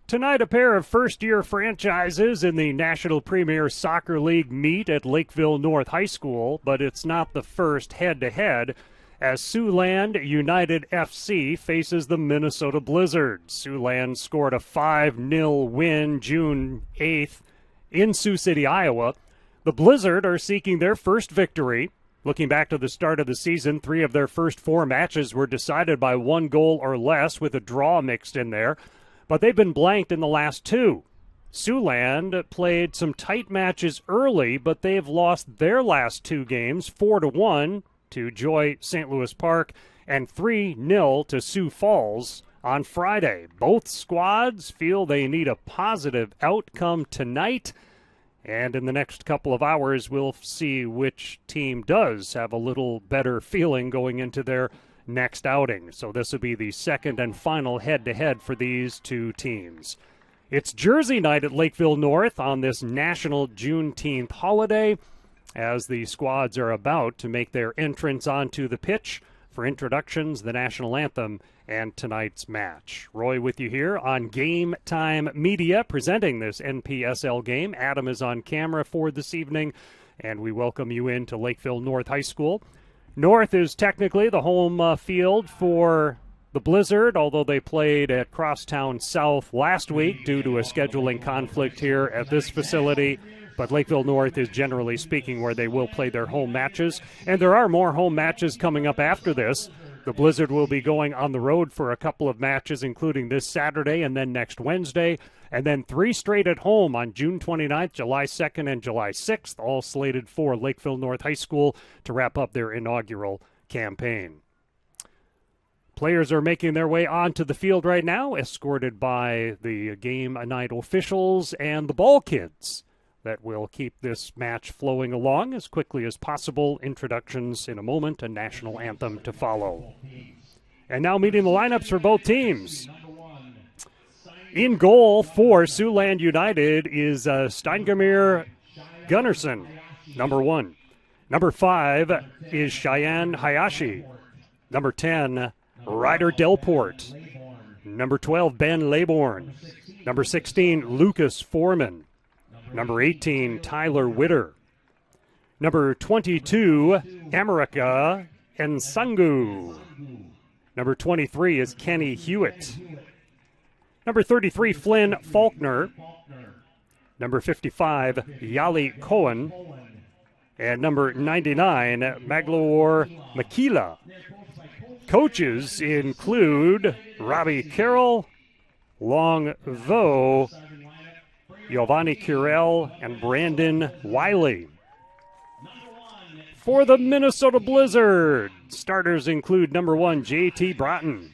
Tonight, a pair of first-year franchises in the National Premier Soccer League meet at Lakeville North High School, but it's not the first head-to-head as Siouxland United FC faces the Minnesota Blizzard. Siouxland scored a 5-0 win June 8th in Sioux City, Iowa. The Blizzard are seeking their first victory. Looking back to the start of the season, 3 of their first 4 matches were decided by 1 goal or less, with a draw mixed in there. But they've been blanked in the last 2. Siouxland played some tight matches early, but they've lost their last 2 games, 4-1 to Joy St. Louis Park and 3-0 to Sioux Falls on Friday. Both squads feel they need a positive outcome tonight, and in the next couple of hours we'll see which team does have a little better feeling going into their next outing. So this will be the second and final head-to-head for these 2 teams. It's Jersey night at Lakeville North on this National Juneteenth holiday as the squads are about to make their entrance onto the pitch for introductions, the national anthem, and tonight's match. Roy with you here on Game Time Media presenting this NPSL game. Adam is on camera for this evening, and we welcome you into Lakeville North High School. North is technically the home field for the Blizzard, although they played at Crosstown South last week due to a scheduling conflict here at this facility. But Lakeville North is generally speaking where they will play their home matches. And there are more home matches coming up after this. The Blizzard will be going on the road for a couple of matches, including this Saturday and then next Wednesday. And then 3 straight at home on June 29th, July 2nd, and July 6th, all slated for Lakeville North High School to wrap up their inaugural campaign. Players are making their way onto the field right now, escorted by the game night officials and the ball kids that will keep this match flowing along as quickly as possible. Introductions in a moment, a national anthem to follow. And now meeting the lineups for both teams. In goal for Siouxland United is Steingemir Gunnarsson, number 1. Number 5 is Cheyenne Hayashi. Number 10, Ryder Delport. Number 12, Ben Laybourne. Number 16, Lucas Foreman. Number 18, Tyler Witter. Number 22, America Nsangu. Number 23 is Kenny Hewitt. Number 33, Flynn Faulkner. Number 55, Yali Cohen. And number 99, Magloire Makila. Coaches include Robbie Carroll, Long Vo, Giovanni Curell, and Brandon Wiley. For the Minnesota Blizzard, starters include number 1, J.T. Broughton.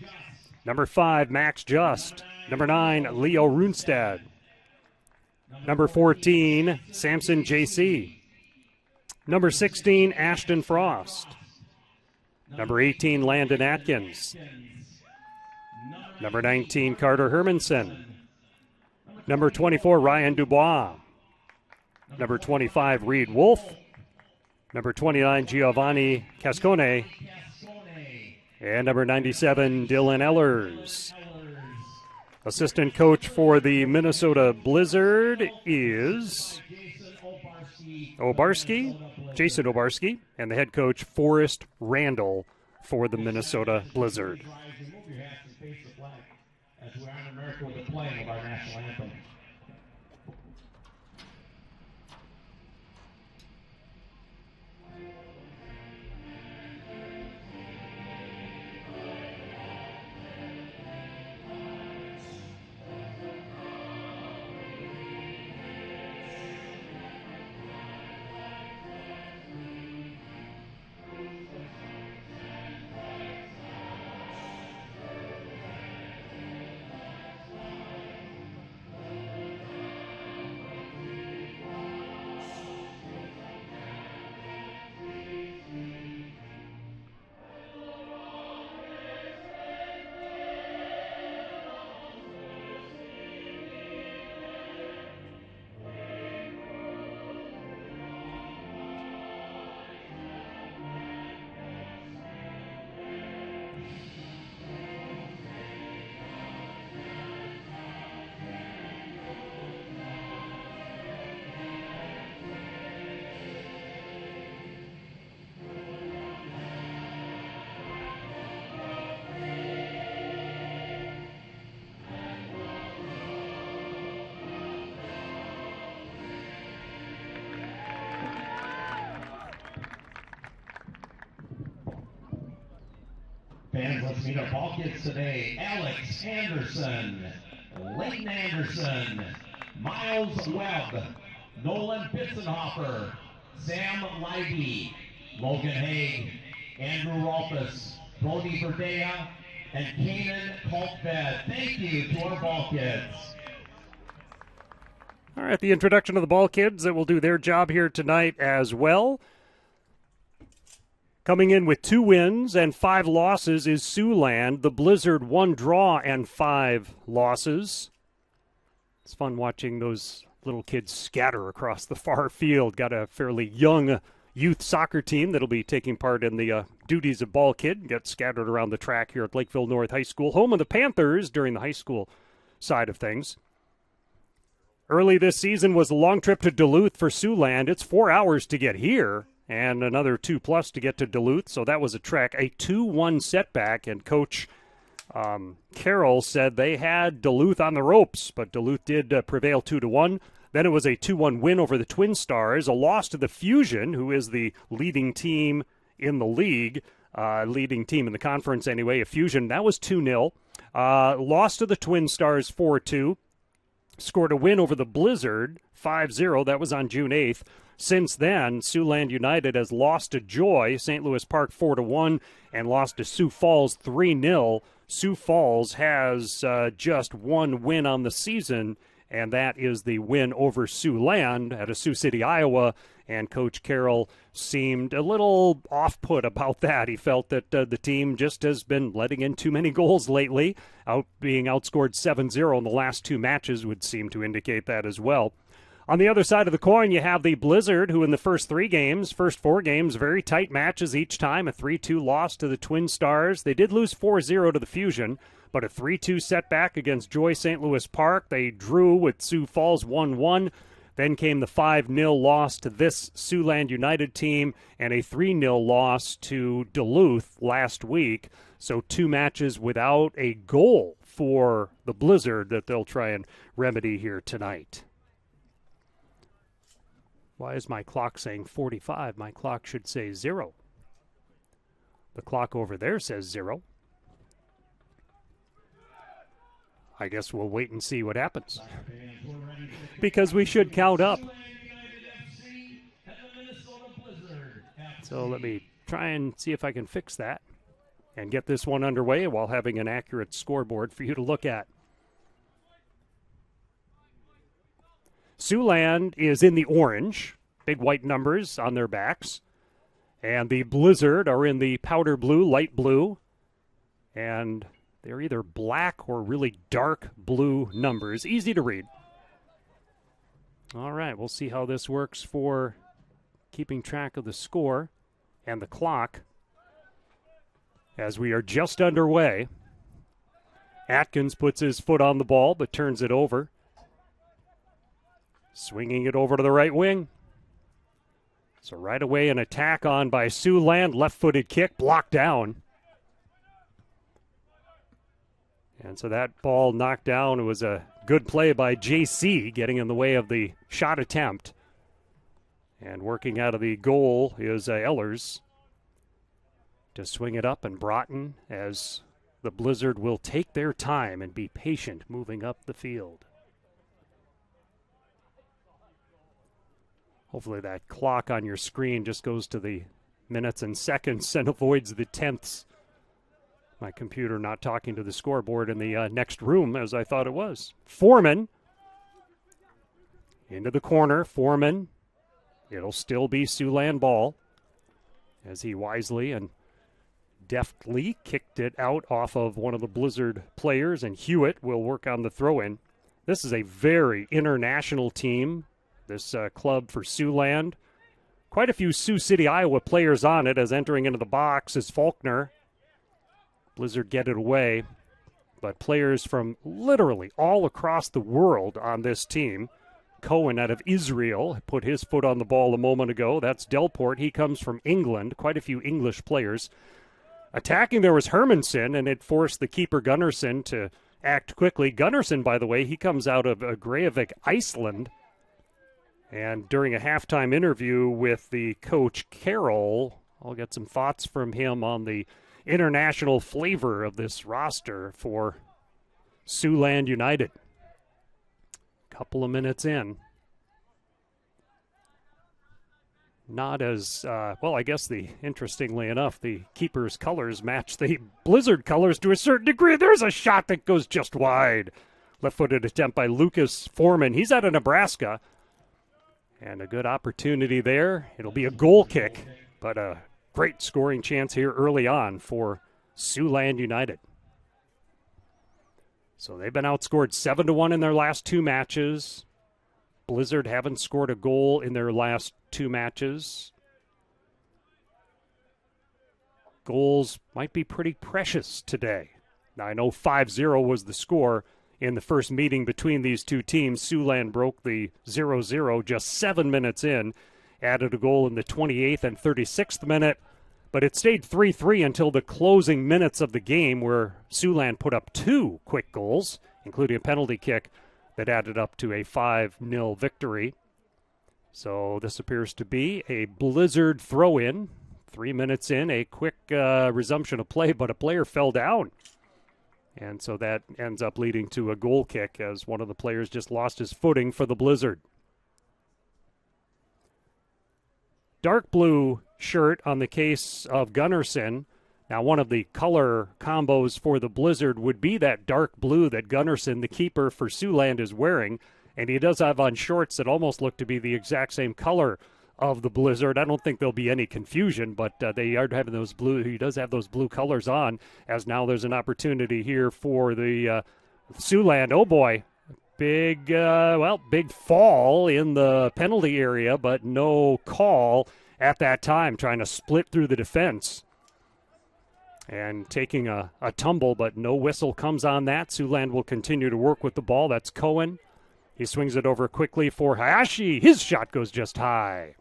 Number 5, Max Just. Number 9, Leo Runstad. Number 14, Samson J.C. Number 16, Ashton Frost. Number 18, Landon Atkins. Number 19, Carter Hermanson. Number 24, Ryan Dubois. Number 25, Reed Wolf. Number 29, Giovanni Cascone. And number 97, Dylan Ellers. Assistant coach for the Minnesota Blizzard is Jason Obarski, and the head coach, Forrest Randall, for the Minnesota Blizzard. Fans, let's meet our ball kids today. Alex Anderson, Leighton Anderson, Miles Webb, Nolan Pitzenhofer, Sam Leiby, Logan Haig, Andrew Rolfus, Brody Verdea, and Kanan Coltved. Thank you to our ball kids. All right, the introduction of the ball kids that will do their job here tonight as well. Coming in with 2 wins and 5 losses is Siouxland. The Blizzard 1 draw and 5 losses. It's fun watching those little kids scatter across the far field. Got a fairly young youth soccer team that'll be taking part in the duties of ball kid. Get scattered around the track here at Lakeville North High School, home of the Panthers during the high school side of things. Early this season was a long trip to Duluth for Siouxland. It's 4 hours to get here and another 2+ to get to Duluth, so that was a trek. A 2-1 setback, and Coach Carroll said they had Duluth on the ropes, but Duluth did prevail 2-1. Then it was a 2-1 win over the Twin Stars, a loss to the Fusion, who is the leading team in the league, leading team in the conference anyway. A Fusion, that was 2-0. Lost to the Twin Stars 4-2. Scored a win over the Blizzard 5-0. That was on June 8th. Since then, Siouxland United has lost to Joy, St. Louis Park 4-1, and lost to Sioux Falls 3-0. Sioux Falls has just 1 win on the season, and that is the win over Siouxland at Sioux City, Iowa. And Coach Carroll seemed a little off-put about that. He felt that the team just has been letting in too many goals lately. Being outscored 7-0 in the last 2 matches would seem to indicate that as well. On the other side of the coin, you have the Blizzard, who in the first 4 games, very tight matches each time. A 3-2 loss to the Twin Stars. They did lose 4-0 to the Fusion, but a 3-2 setback against Joy St. Louis Park. They drew with Sioux Falls 1-1. Then came the 5-0 loss to this Siouxland United team and a 3-0 loss to Duluth last week. So 2 matches without a goal for the Blizzard that they'll try and remedy here tonight. Why is my clock saying 45? My clock should say 0. The clock over there says 0. I guess we'll wait and see what happens, because we should count up. So let me try and see if I can fix that and get this one underway while having an accurate scoreboard for you to look at. Siouxland is in the orange, big white numbers on their backs, and the Blizzard are in the powder blue, light blue, and they're either black or really dark blue numbers. Easy to read. All right, we'll see how this works for keeping track of the score and the clock as we are just underway. Atkins puts his foot on the ball but turns it over. Swinging it over to the right wing. So right away an attack on by Siouxland. Left-footed kick blocked down. And so that ball knocked down. It was a good play by JC, getting in the way of the shot attempt. And working out of the goal is Ehlers to swing it up, and Broughton, as the Blizzard will take their time and be patient moving up the field. Hopefully that clock on your screen just goes to the minutes and seconds and avoids the tenths. My computer not talking to the scoreboard in the next room as I thought it was. Foreman into the corner. Foreman. It'll still be Siouxland ball as he wisely and deftly kicked it out off of one of the Blizzard players, and Hewitt will work on the throw-in. This is a very international team, this club for Siouxland. Quite a few Sioux City, Iowa players on it, as entering into the box is Faulkner. Blizzard get it away, but players from literally all across the world on this team. Cohen out of Israel put his foot on the ball a moment ago. That's Delport. He comes from England. Quite a few English players. Attacking there was Hermanson, and it forced the keeper Gunnarsson to act quickly. Gunnarsson, by the way, he comes out of Greyavik, Iceland. And during a halftime interview with the coach Carroll, I'll get some thoughts from him on the international flavor of this roster for Siouxland United. Couple of minutes in. Not as, well, I guess interestingly enough, the keeper's colors match the Blizzard colors to a certain degree. There's a shot that goes just wide. Left-footed attempt by Lucas Foreman. He's out of Nebraska. And a good opportunity there. It'll be a goal kick, but a great scoring chance here early on for Siouxland United. So they've been outscored 7-1 in their last 2 matches. Blizzard haven't scored a goal in their last 2 matches. Goals might be pretty precious today. Now, I know 5-0 was the score in the first meeting between these two teams. Siouxland broke the 0-0 just 7 minutes in, added a goal in the 28th and 36th minute, but it stayed 3-3 until the closing minutes of the game, where Siouxland put up 2 quick goals, including a penalty kick that added up to a 5-0 victory. So this appears to be a Blizzard throw-in. 3 minutes in, a quick resumption of play, but a player fell down. And so that ends up leading to a goal kick as one of the players just lost his footing for the Blizzard. Dark blue shirt on the case of Gunnarsson. Now, one of the color combos for the Blizzard would be that dark blue that Gunnarsson, the keeper for Siouxland, is wearing. And he does have on shorts that almost look to be the exact same color of the Blizzard. I don't think there'll be any confusion, but they are having those blue. He does have those blue colors on, as now there's an opportunity here for the Siouxland. Oh, boy. Big fall in the penalty area, but no call at that time, trying to split through the defense. And taking a tumble, but no whistle comes on that. Siouxland will continue to work with the ball. That's Cohen. He swings it over quickly for Hayashi. His shot goes just high.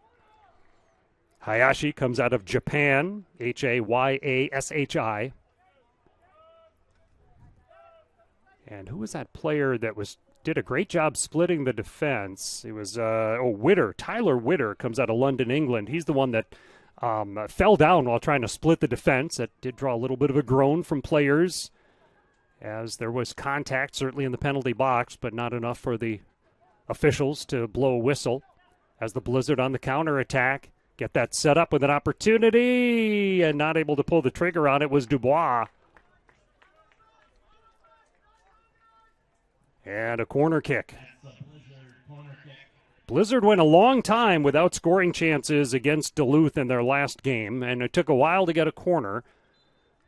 Hayashi comes out of Japan, Hayyashi. And who was that player that did a great job splitting the defense? It was Witter. Tyler Witter comes out of London, England. He's the one that fell down while trying to split the defense. That did draw a little bit of a groan from players, as there was contact certainly in the penalty box, but not enough for the officials to blow a whistle. As the Blizzard on the counterattack, get that set up with an opportunity, and not able to pull the trigger on it was Dubois. And a corner kick. Blizzard went a long time without scoring chances against Duluth in their last game, and it took a while to get a corner.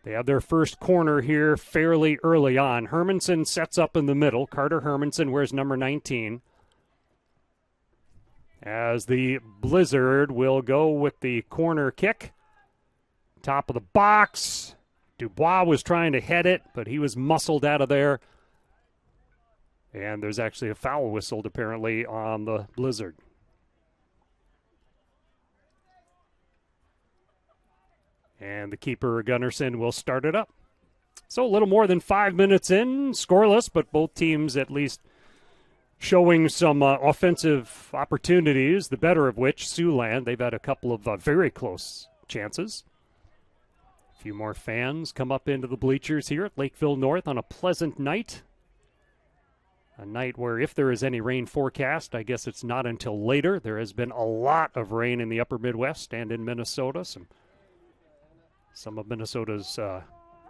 They have their first corner here fairly early on. Hermanson sets up in the middle. Carter Hermanson wears number 19. As the Blizzard will go with the corner kick. Top of the box. Dubois was trying to head it, but he was muscled out of there. And there's actually a foul whistled, apparently, on the Blizzard. And the keeper, Gunnarsson, will start it up. So a little more than 5 minutes in, scoreless, but both teams at least showing some offensive opportunities, the better of which, Siouxland. They've had a couple of very close chances. A few more fans come up into the bleachers here at Lakeville North on a pleasant night. A night where, if there is any rain forecast, I guess it's not until later. There has been a lot of rain in the upper Midwest and in Minnesota. Some of Minnesota's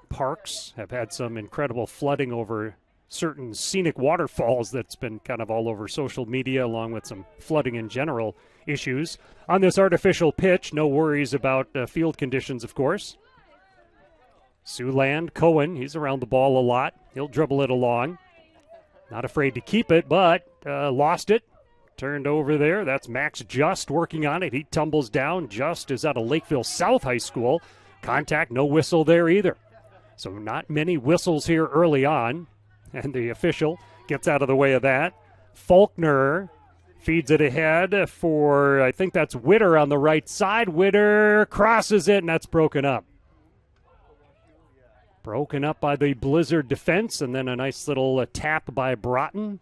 parks have had some incredible flooding over certain scenic waterfalls that's been kind of all over social media, along with some flooding in general issues. On this artificial pitch, no worries about field conditions, of course. Siouxland, Cohen, he's around the ball a lot. He'll dribble it along. Not afraid to keep it, but lost it. Turned over there. That's Max Just working on it. He tumbles down. Just is out of Lakeville South High School. Contact, no whistle there either. So not many whistles here early on. And the official gets out of the way of that. Faulkner feeds it ahead for, I think that's Witter on the right side. Witter crosses it, and that's broken up. Broken up by the Blizzard defense, and then a nice little tap by Broughton.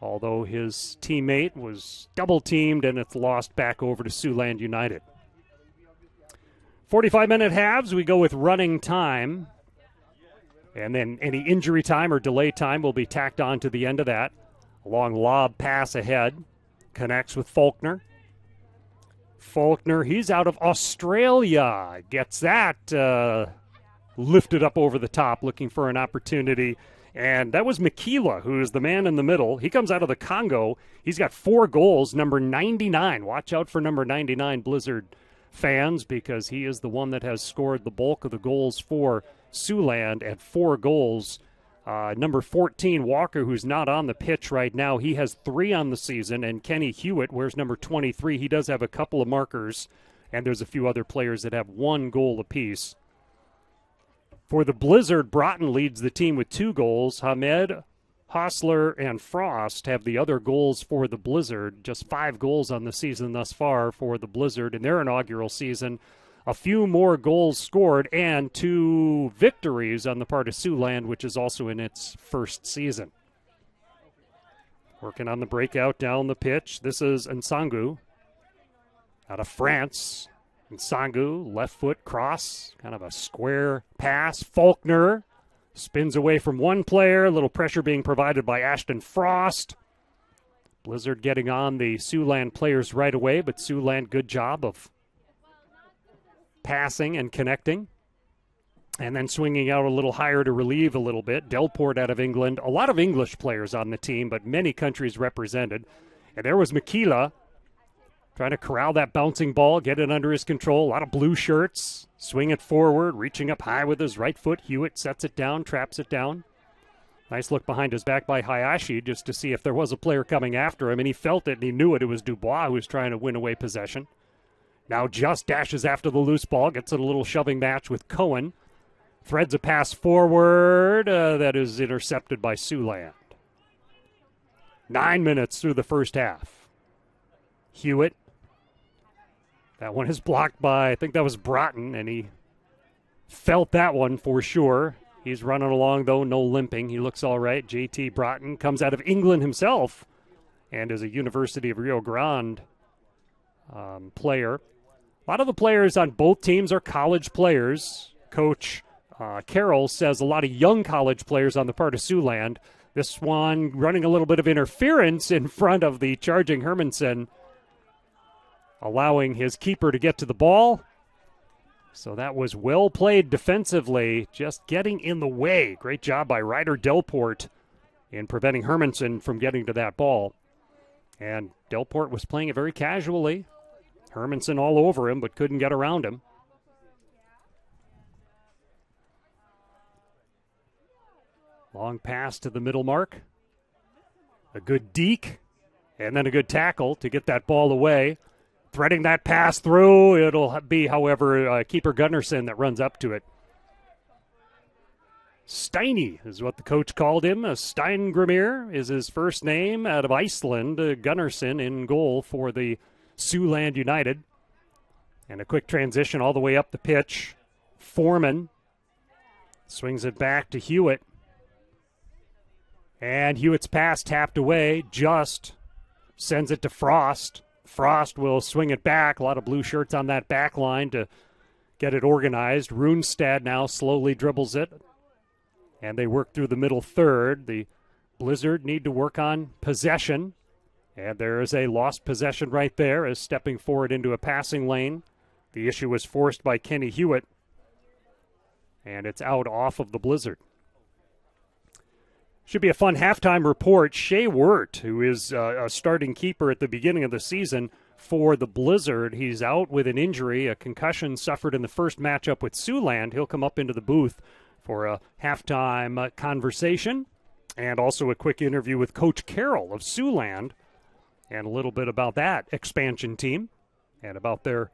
Although his teammate was double-teamed, and it's lost back over to Siouxland United. 45-minute halves, we go with running time. And then any injury time or delay time will be tacked on to the end of that. A long lob pass ahead. Connects with Faulkner. Faulkner, he's out of Australia. Gets that lifted up over the top, looking for an opportunity. And that was Makila, who is the man in the middle. He comes out of the Congo. He's got 4 goals, number 99. Watch out for number 99, Blizzard fans, because he is the one that has scored the bulk of the goals for Siouxland at 4 goals. Number 14, Walker, who's not on the pitch right now, he has 3 on the season. And Kenny Hewitt wears number 23. He does have a couple of markers, and there's a few other players that have 1 goal apiece. For the Blizzard, Broughton leads the team with 2 goals. Hamed, Hostler, and Frost have the other goals for the Blizzard. Just 5 goals on the season thus far for the Blizzard in their inaugural season. A few more goals scored and 2 victories on the part of Siouxland, which is also in its first season. Working on the breakout down the pitch. This is Nsangu out of France. Nsangu, left foot cross, kind of a square pass. Faulkner spins away from one player. A little pressure being provided by Ashton Frost. Blizzard getting on the Siouxland players right away, but Siouxland, good job of passing and connecting. And then swinging out a little higher to relieve a little bit. Delport out of England. A lot of English players on the team, but many countries represented. And there was Makila trying to corral that bouncing ball, get it under his control. A lot of blue shirts. Swing it forward, reaching up high with his right foot. Hewitt sets it down, traps it down. Nice look behind his back by Hayashi just to see if there was a player coming after him, and he felt it and he knew it. It was Dubois who was trying to win away possession. Now just dashes after the loose ball, gets in a little shoving match with Cohen. Threads a pass forward that is intercepted by Siouxland. 9 minutes through the first half. Hewitt. That one is blocked by, I think that was Broughton, and he felt that one for sure. He's running along, though, no limping. He looks all right. J.T. Broughton comes out of England himself and is a University of Rio Grande player. A lot of the players on both teams are college players. Coach Carroll says a lot of young college players on the part of Siouxland. This one running a little bit of interference in front of the charging Hermanson, allowing his keeper to get to the ball. So that was well played defensively, just getting in the way. Great job by Ryder Delport in preventing Hermanson from getting to that ball. And Delport was playing it very casually. Hermanson all over him, but couldn't get around him. Long pass to the middle mark. A good deke, and then a good tackle to get that ball away. Threading that pass through. It'll be, however, keeper Gunnarsson that runs up to it. Steiny is what the coach called him. Steingrimir is his first name, out of Iceland. Gunnarsson in goal for the Siouxland United. And a quick transition all the way up the pitch. Foreman swings it back to Hewitt. And Hewitt's pass tapped away. Just sends it to Frost. Frost will swing it back. A lot of blue shirts on that back line to get it organized. Runestad now slowly dribbles it. And they work through the middle third. The Blizzard need to work on possession. And there is a lost possession right there as stepping forward into a passing lane. The issue was forced by Kenny Hewitt. And it's out off of the Blizzard. Should be a fun halftime report. Shea Wirt, who is a starting keeper at the beginning of the season for the Blizzard, he's out with an injury, a concussion suffered in the first matchup with Siouxland. He'll come up into the booth for a halftime conversation and also a quick interview with Coach Carroll of Siouxland and a little bit about that expansion team and about their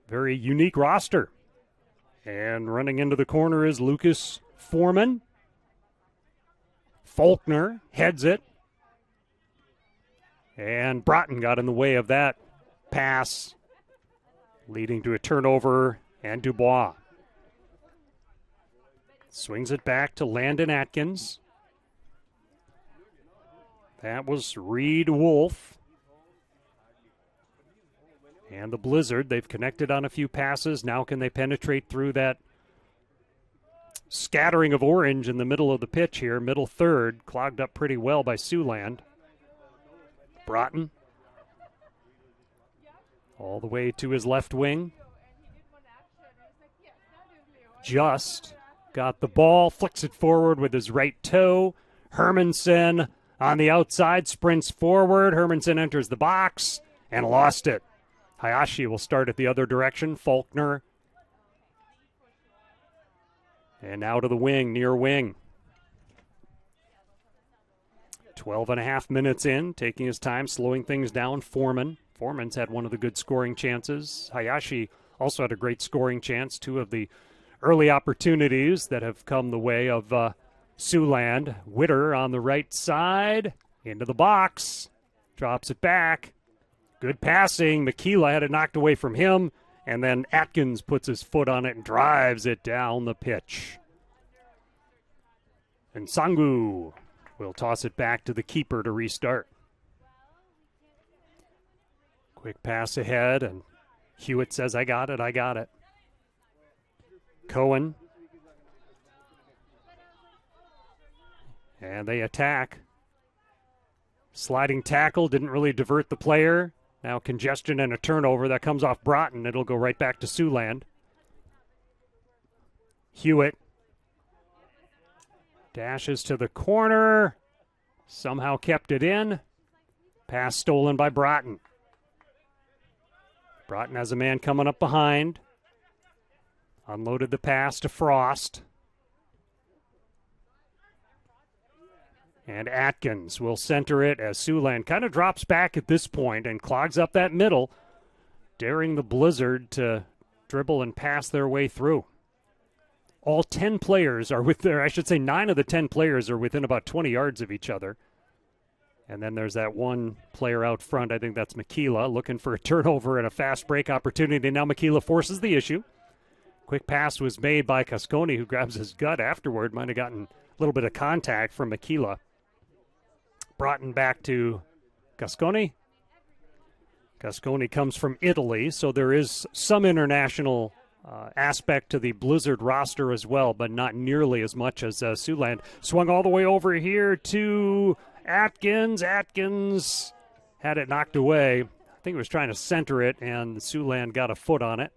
very unique roster. And running into the corner is Lucas Foreman. Faulkner heads it. And Broughton got in the way of that pass, leading to a turnover, and Dubois swings it back to Landon Atkins. That was Reed Wolf. And the Blizzard, they've connected on a few passes. Now can they penetrate through that scattering of orange in the middle of the pitch here? Middle third, clogged up pretty well by Siouxland. Broughton all the way to his left wing. Just got the ball, flicks it forward with his right toe. Hermanson on the outside, sprints forward. Hermanson enters the box and lost it. Hayashi will start at the other direction. Faulkner. And now to the wing, near wing. 12.5 minutes in, taking his time, slowing things down. Foreman's had one of the good scoring chances. Hayashi also had a great scoring chance. Two of the early opportunities that have come the way of Siouxland. Witter on the right side, into the box, drops it back. Good passing. McKeela had it knocked away from him, and then Atkins puts his foot on it and drives it down the pitch. And Sangu will toss it back to the keeper to restart. Quick pass ahead, and Hewitt says, I got it. Cohen. And they attack. Sliding tackle, didn't really divert the player. Now congestion and a turnover. That comes off Broughton. It'll go right back to Siouxland. Hewitt dashes to the corner. Somehow kept it in. Pass stolen by Broughton. Broughton has a man coming up behind. Unloaded the pass to Frost. And Atkins will center it as Siouxland kind of drops back at this point and clogs up that middle, daring the Blizzard to dribble and pass their way through. All 10 players are 9 of the 10 players are within about 20 yards of each other. And then there's that one player out front. I think that's McKeela looking for a turnover and a fast break opportunity. Now McKeela forces the issue. Quick pass was made by Cascone, who grabs his gut afterward. Might have gotten a little bit of contact from McKeela. Broughton back to Cascone. Cascone comes from Italy, so there is some international aspect to the Blizzard roster as well, but not nearly as much as Siouxland. Swung all the way over here to Atkins. Atkins had it knocked away. I think he was trying to center it, and Siouxland got a foot on it.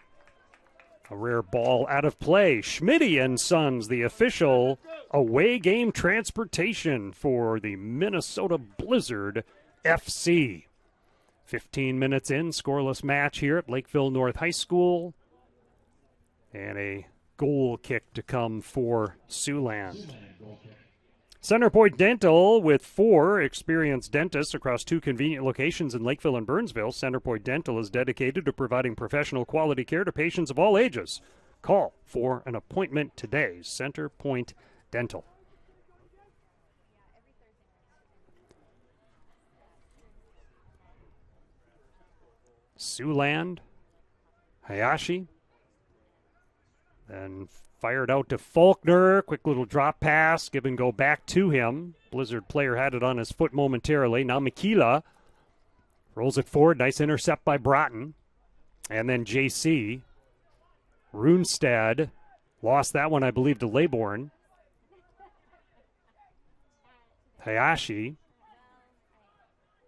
A rare ball out of play. Schmitty and Sons, the official away game transportation for the Minnesota Blizzard FC. 15 minutes in, scoreless match here at Lakeville North High School. And a goal kick to come for Siouxland. Centerpoint Dental, with 4 experienced dentists across 2 convenient locations in Lakeville and Burnsville. Centerpoint Dental is dedicated to providing professional quality care to patients of all ages. Call for an appointment today. Centerpoint Dental. Siouxland, Hayashi, then fired out to Faulkner. Quick little drop pass. Give and go back to him. Blizzard player had it on his foot momentarily. Now McKeela rolls it forward. Nice intercept by Broughton. And then JC. Runestad lost that one, I believe, to Laybourne. Hayashi.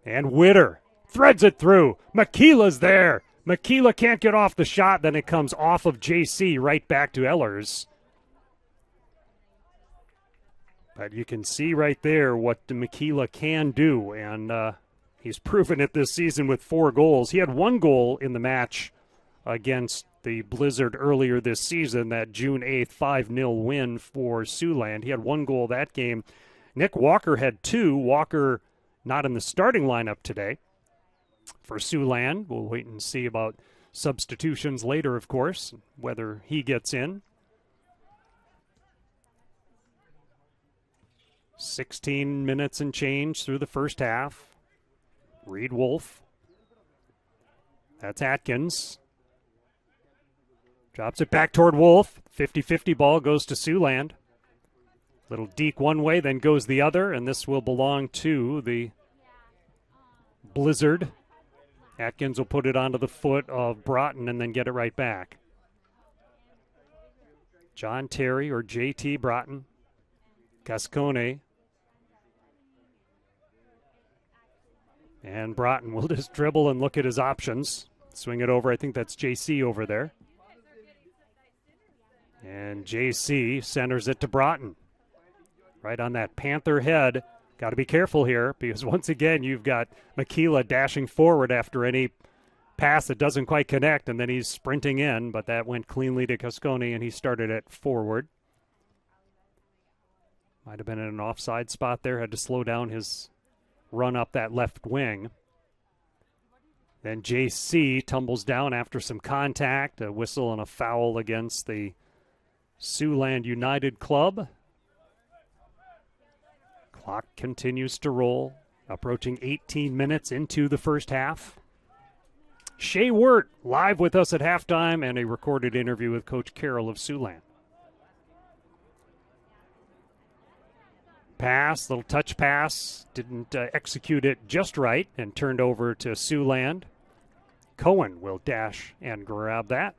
And Witter threads it through. McKeela's there. McKeela can't get off the shot, then it comes off of JC right back to Ehlers. But you can see right there what McKeela can do, and he's proven it this season with 4 goals. He had 1 goal in the match against the Blizzard earlier this season, that June 8th 5-0 win for Siouxland. He had 1 goal that game. Nick Walker had 2. Walker not in the starting lineup today for Siouxland. We'll wait and see about substitutions later, of course, whether he gets in. 16 minutes and change through the first half. Reed Wolf. That's Atkins. Drops it back toward Wolf. 50-50 ball goes to Siouxland. Little deke one way, then goes the other, and this will belong to the Blizzard. Atkins will put it onto the foot of Broughton and then get it right back. John Terry or JT Broughton. Gascone. And Broughton will just dribble and look at his options. Swing it over. I think that's JC over there. And JC centers it to Broughton. Right on that Panther head. Got to be careful here because once again you've got Makila dashing forward after any pass that doesn't quite connect, and then he's sprinting in, but that went cleanly to Cascone, and he started it forward. Might have been in an offside spot there. Had to slow down his run up that left wing. Then JC tumbles down after some contact, a whistle and a foul against the Siouxland United club. Clock continues to roll, approaching 18 minutes into the first half. Shea Wirt live with us at halftime and a recorded interview with Coach Carroll of Siouxland. Pass, little touch pass, didn't execute it just right and turned over to Siouxland. Cohen will dash and grab that.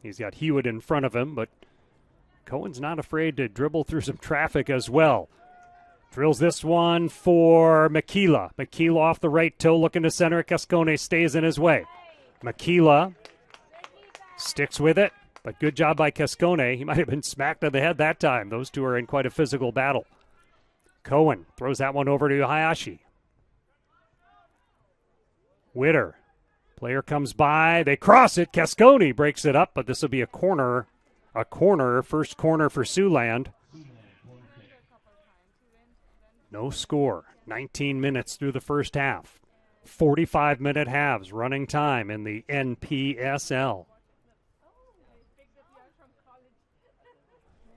He's got Hewitt in front of him, but Cohen's not afraid to dribble through some traffic as well. Drills this one for Makila. Makila off the right toe, looking to center. Cascone stays in his way. Makila sticks with it, but good job by Cascone. He might have been smacked on the head that time. Those two are in quite a physical battle. Cohen throws that one over to Hayashi. Witter. Player comes by. They cross it. Cascone breaks it up, but this will be a corner. A corner. First corner for Siouxland. No score. 19 minutes through the first half. 45-minute halves running time in the NPSL.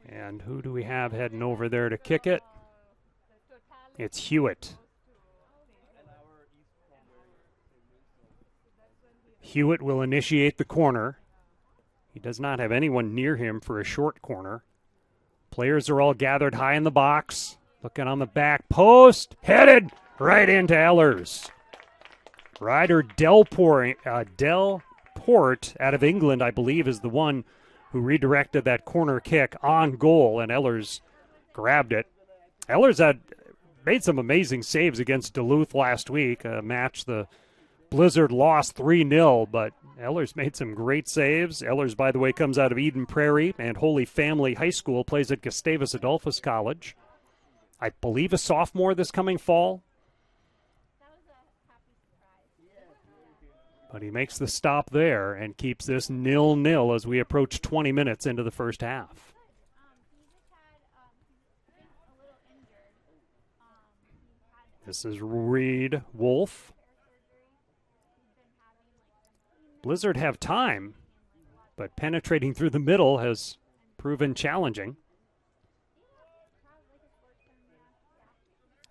And who do we have heading over there to kick it? It's Hewitt. Hewitt will initiate the corner. He does not have anyone near him for a short corner. Players are all gathered high in the box. Looking on the back post. Headed right into Ehlers. Ryder Delport out of England, I believe, is the one who redirected that corner kick on goal, and Ehlers grabbed it. Ehlers had made some amazing saves against Duluth last week, a match the Blizzard lost 3-0, but Ehlers made some great saves. Ehlers, by the way, comes out of Eden Prairie and Holy Family High School, plays at Gustavus Adolphus College. I believe a sophomore this coming fall. But he makes the stop there and keeps this 0-0 as we approach 20 minutes into the first half. This is Reed Wolf. Blizzard have time, but penetrating through the middle has proven challenging.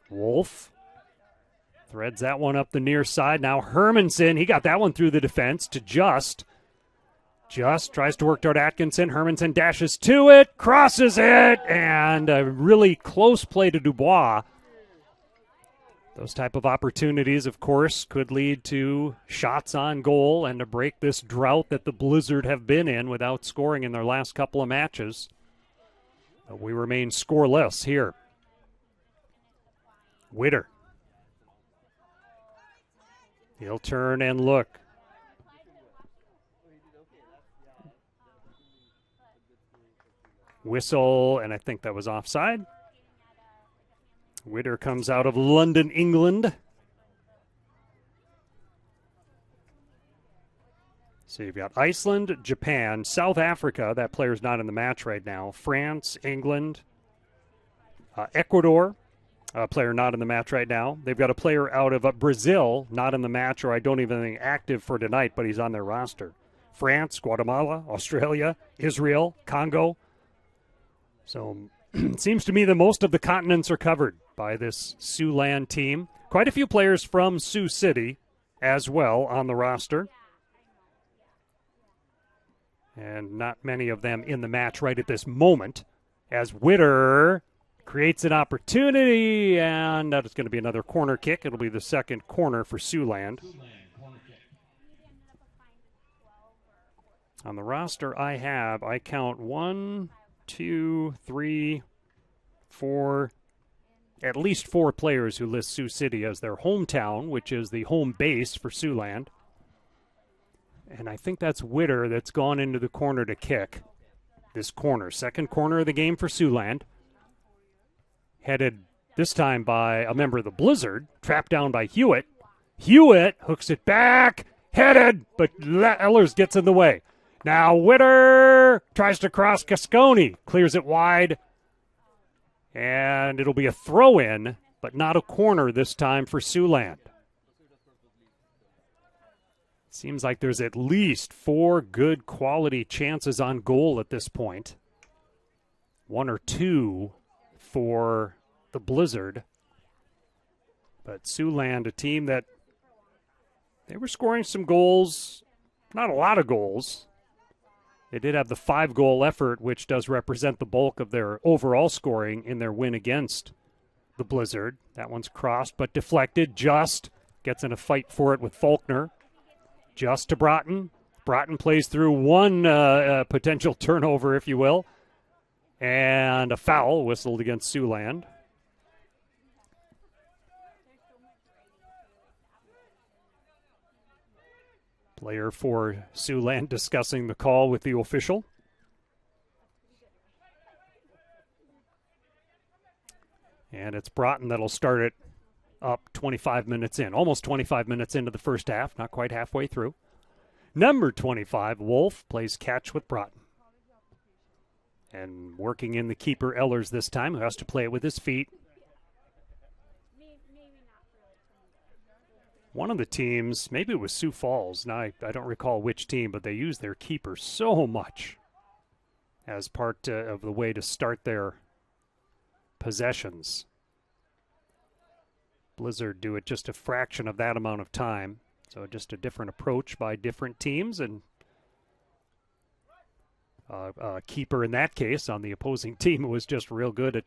Wolf threads that one up the near side. Now Hermanson, he got that one through the defense to Just. Just tries to work toward Atkinson. Hermanson dashes to it, crosses it, and a really close play to Dubois. Those type of opportunities, of course, could lead to shots on goal and to break this drought that the Blizzard have been in without scoring in their last couple of matches. But we remain scoreless here. Witter. He'll turn and look. Whistle, and I think that was offside. Witter comes out of London, England. So you've got Iceland, Japan, South Africa. That player's not in the match right now. France, England, Ecuador. A player not in the match right now. They've got a player out of Brazil, not in the match, or I don't even think active for tonight, but he's on their roster. France, Guatemala, Australia, Israel, Congo. So it seems to me that most of the continents are covered by this Siouxland team. Quite a few players from Sioux City as well on the roster. And not many of them in the match right at this moment, as Witter creates an opportunity, and that is going to be another corner kick. It'll be the second corner for Siouxland. On the roster I count 1, 2, 3, 4, at least 4 players who list Sioux City as their hometown, which is the home base for Siouxland. And I think that's Witter that's gone into the corner to kick. This corner, second corner of the game for Siouxland. Headed this time by a member of the Blizzard, trapped down by Hewitt. Hewitt hooks it back, headed, but Ellers gets in the way. Now Witter tries to cross Cascone, clears it wide, and it'll be a throw-in, but not a corner this time for Siouxland. Seems like there's at least 4 good quality chances on goal at this point. 1 or 2 for the Blizzard. But Siouxland, a team that they were scoring some goals, not a lot of goals. They did have the 5-goal effort, which does represent the bulk of their overall scoring in their win against the Blizzard. That one's crossed but deflected. Just gets in a fight for it with Faulkner. Just to Broughton. Broughton plays through one potential turnover, if you will. And a foul whistled against Siouxland. Player for Siouxland discussing the call with the official. And it's Broughton that'll start it up 25 minutes in. Almost 25 minutes into the first half, not quite halfway through. Number 25, Wolf, plays catch with Broughton. And working in the keeper, Ellers, this time, who has to play it with his feet. One of the teams, maybe it was Sioux Falls, now I don't recall which team, but they use their keeper so much as part of the way to start their possessions. Blizzard do it just a fraction of that amount of time. So just a different approach by different teams, and keeper in that case on the opposing team was just real good at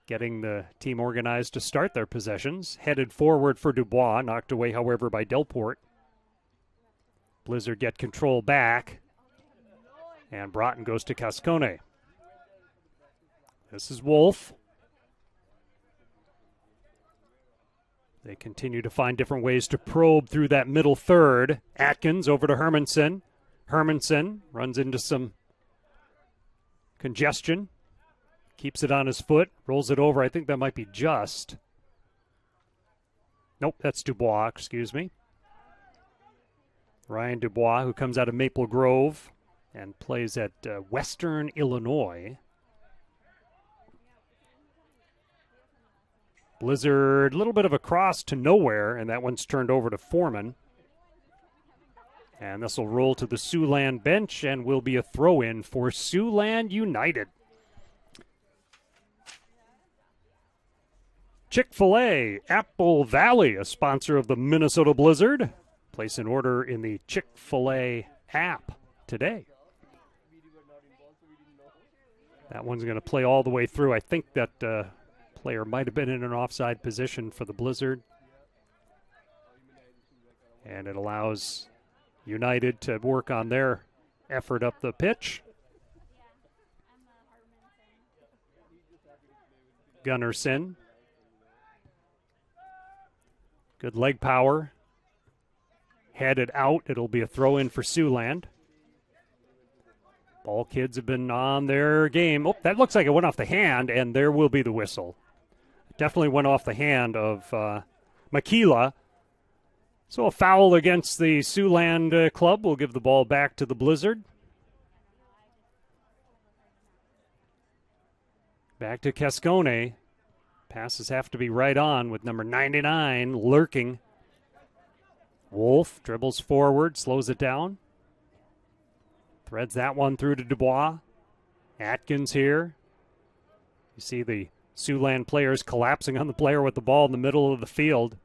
getting the team organized to start their possessions. Headed forward for Dubois, knocked away, however, by Delport. Blizzard get control back, and Broughton goes to Cascone. This is Wolf. They continue to find different ways to probe through that middle third. Atkins over to Hermanson. Hermanson runs into some congestion. Keeps it on his foot. Rolls it over. I think that might be Just. Nope, that's Dubois, excuse me. Ryan Dubois, who comes out of Maple Grove and plays at Western Illinois. Blizzard, a little bit of a cross to nowhere, and that one's turned over to Foreman. And this will roll to the Siouxland bench and will be a throw-in for Siouxland United. Chick-fil-A, Apple Valley, a sponsor of the Minnesota Blizzard. Place an order in the Chick-fil-A app today. That one's going to play all the way through. I think that player might have been in an offside position for the Blizzard. And it allows United to work on their effort up the pitch. Gunnarsson. Good leg power. Headed out. It'll be a throw-in for Siouxland. Ball kids have been on their game. Oh, that looks like it went off the hand, and there will be the whistle. Definitely went off the hand of Makila. So a foul against the Siouxland club will give the ball back to the Blizzard. Back to Cascone. Passes have to be right on with number 99 lurking. Wolf dribbles forward, slows it down. Threads that one through to Dubois. Atkins here. You see the Siouxland players collapsing on the player with the ball in the middle of the field.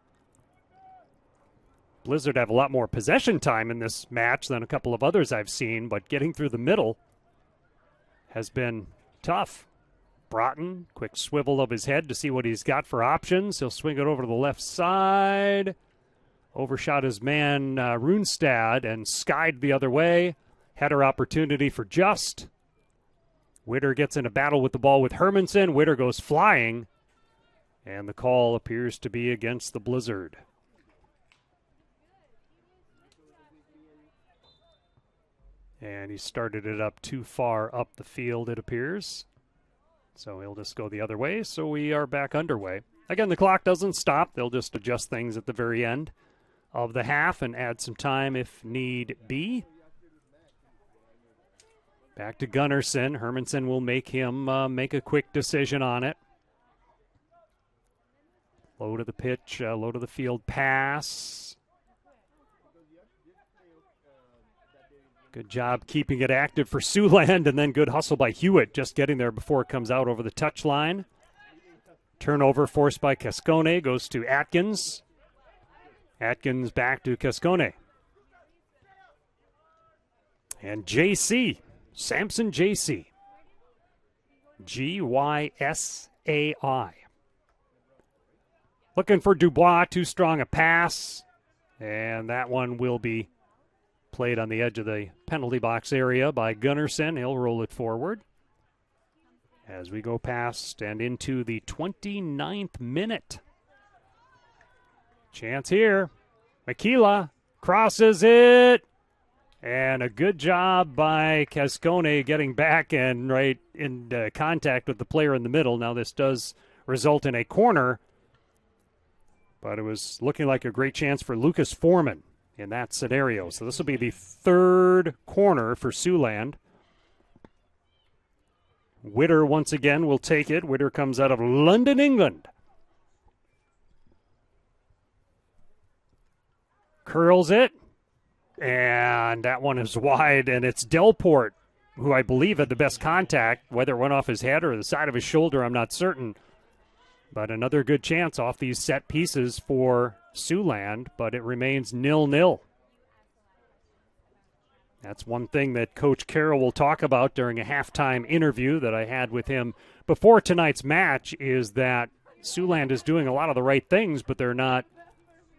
Blizzard have a lot more possession time in this match than a couple of others I've seen, but getting through the middle has been tough. Broughton, quick swivel of his head to see what he's got for options. He'll swing it over to the left side. Overshot his man, Runestad, and skied the other way. Header opportunity for Just. Witter gets in a battle with the ball with Hermanson. Witter goes flying, and the call appears to be against the Blizzard. And he started it up too far up the field, it appears. So he'll just go the other way, so we are back underway. Again, the clock doesn't stop. They'll just adjust things at the very end of the half and add some time if need be. Back to Gunnarsson. Hermanson will make him make a quick decision on it. Low to the pitch, low to the field pass. Good job keeping it active for Siouxland, and then good hustle by Hewitt, just getting there before it comes out over the touchline. Turnover forced by Cascone, goes to Atkins. Atkins back to Cascone. And JC, Samson JC. Gysai. Looking for Dubois, too strong a pass, and that one will be played on the edge of the penalty box area by Gunnarsson. He'll roll it forward as we go past and into the 29th minute. Chance here. Makila crosses it. And a good job by Cascone getting back and right in contact with the player in the middle. Now this does result in a corner, but it was looking like a great chance for Lucas Foreman in that scenario. So this will be the third corner for Siouxland. Witter once again will take it. Witter comes out of London, England. Curls it. And that one is wide, and it's Delport, who I believe had the best contact. Whether it went off his head or the side of his shoulder, I'm not certain. But another good chance off these set pieces for Siouxland, but it remains 0-0. That's one thing that Coach Carroll will talk about during a halftime interview that I had with him before tonight's match, is that Siouxland is doing a lot of the right things, but they're not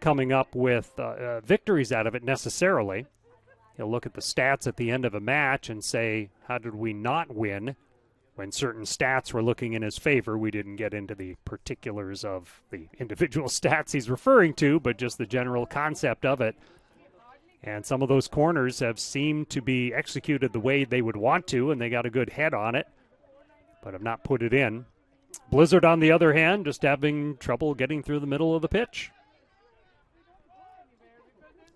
coming up with victories out of it necessarily. He'll look at the stats at the end of a match and say, how did we not win? When certain stats were looking in his favor. We didn't get into the particulars of the individual stats he's referring to, but just the general concept of it. And some of those corners have seemed to be executed the way they would want to, and they got a good head on it, but have not put it in. Blizzard, on the other hand, just having trouble getting through the middle of the pitch.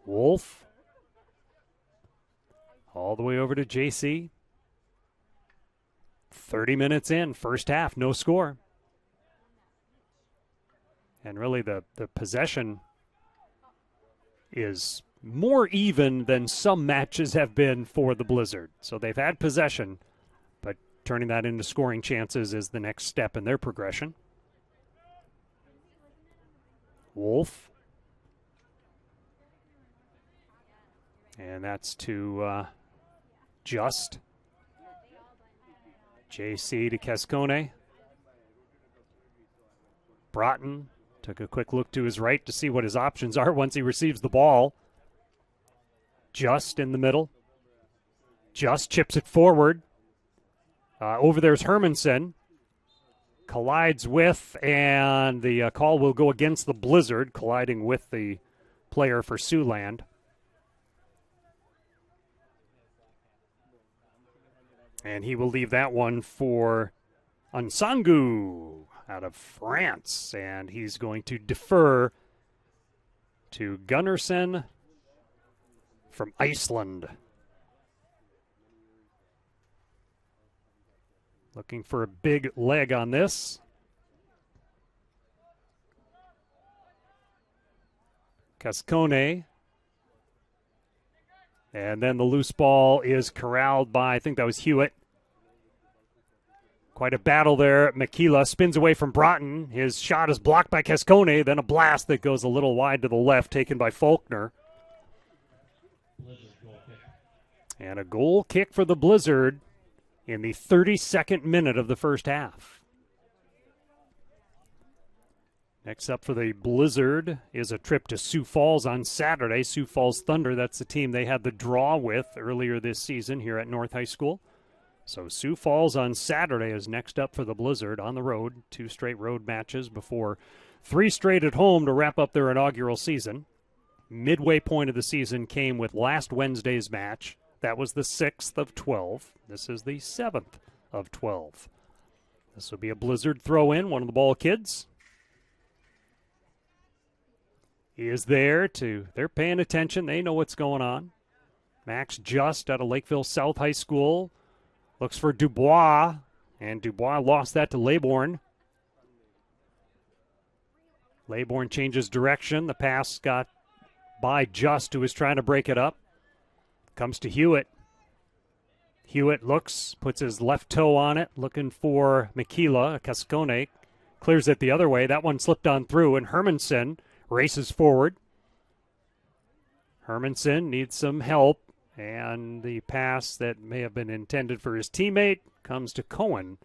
Wolf. All the way over to JC. 30 minutes in, first half, no score. And really the possession is more even than some matches have been for the Blizzard. So they've had possession, but turning that into scoring chances is the next step in their progression. Wolf. And that's to Just. JC to Cascone. Broughton took a quick look to his right to see what his options are once he receives the ball. Just in the middle. Just chips it forward. Over there's Hermanson. Collides with, and the call will go against the Blizzard, colliding with the player for Siouxland. And he will leave that one for Unsangu out of France. And he's going to defer to Gunnarsson from Iceland. Looking for a big leg on this. Cascone. And then the loose ball is corralled by, I think that was Hewitt. Quite a battle there. Makila spins away from Broughton. His shot is blocked by Cascone. Then a blast that goes a little wide to the left, taken by Faulkner. And a goal kick for the Blizzard in the 32nd minute of the first half. Next up for the Blizzard is a trip to Sioux Falls on Saturday. Sioux Falls Thunder, that's the team they had the draw with earlier this season here at North High School. So Sioux Falls on Saturday is next up for the Blizzard on the road. 2 straight road matches before 3 straight at home to wrap up their inaugural season. Midway point of the season came with last Wednesday's match. That was the 6th of 12. This is the 7th of 12. This will be a Blizzard throw-in, one of the ball kids. He is there they're paying attention. They know what's going on. Max Just out of Lakeville South High School looks for Dubois, and Dubois lost that to Laybourne. Laybourne changes direction. The pass got by Just, who was trying to break it up. Comes to Hewitt. Hewitt looks, puts his left toe on it, looking for Michaela. Cascone clears it the other way. That one slipped on through, and Hermanson races forward. Hermanson needs some help, and the pass that may have been intended for his teammate comes to Cohen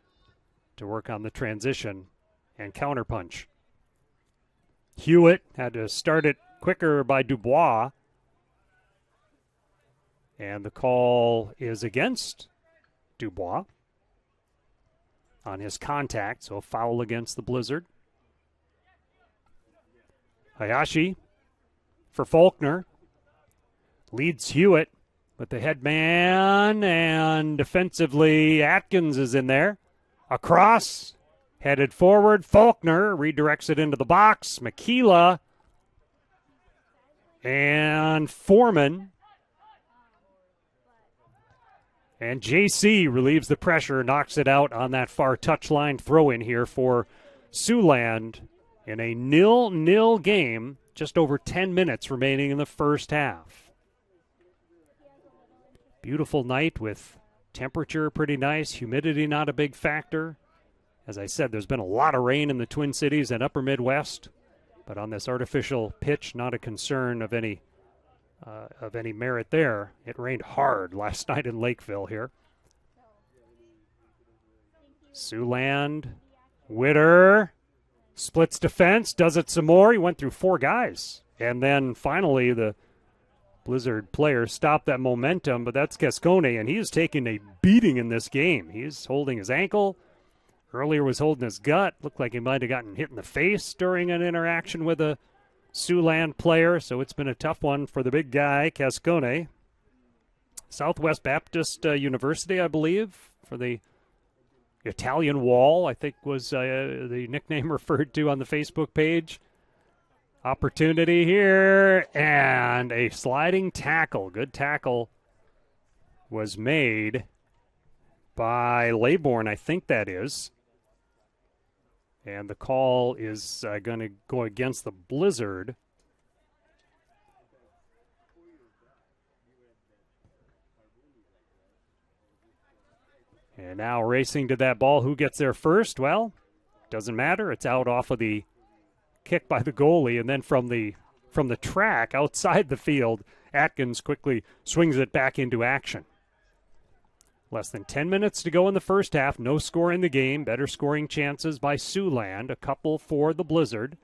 to work on the transition and counterpunch. Hewitt had to start it quicker by Dubois, and the call is against Dubois on his contact, so a foul against the Blizzard. Hayashi for Faulkner. Leads Hewitt with the headman, and defensively Atkins is in there. Across, headed forward. Faulkner redirects it into the box. Michaela and Foreman. And JC relieves the pressure, knocks it out on that far touchline throw-in here for Siouxland in a 0-0 game, just over 10 minutes remaining in the first half. Beautiful night with temperature pretty nice, humidity not a big factor. As I said, there's been a lot of rain in the Twin Cities and Upper Midwest, but on this artificial pitch, not a concern of any merit there. It rained hard last night in Lakeville here. Siouxland, Witter, splits defense, does it some more. He went through 4 guys. And then finally the Blizzard player stopped that momentum, but that's Cascone, and he is taking a beating in this game. He's holding his ankle. Earlier was holding his gut. Looked like he might have gotten hit in the face during an interaction with a Siouxland player, so it's been a tough one for the big guy, Cascone. Southwest Baptist University, I believe, for the Italian Wall, I think was the nickname referred to on the Facebook page. Opportunity here, and a sliding tackle. Good tackle was made by Laybourne, I think that is. And the call is going to go against the Blizzard. And now racing to that ball. Who gets there first? Well, doesn't matter. It's out off of the kick by the goalie. And then from the track outside the field, Atkins quickly swings it back into action. Less than 10 minutes to go in the first half. No score in the game. Better scoring chances by Siouxland. A couple for the Blizzard.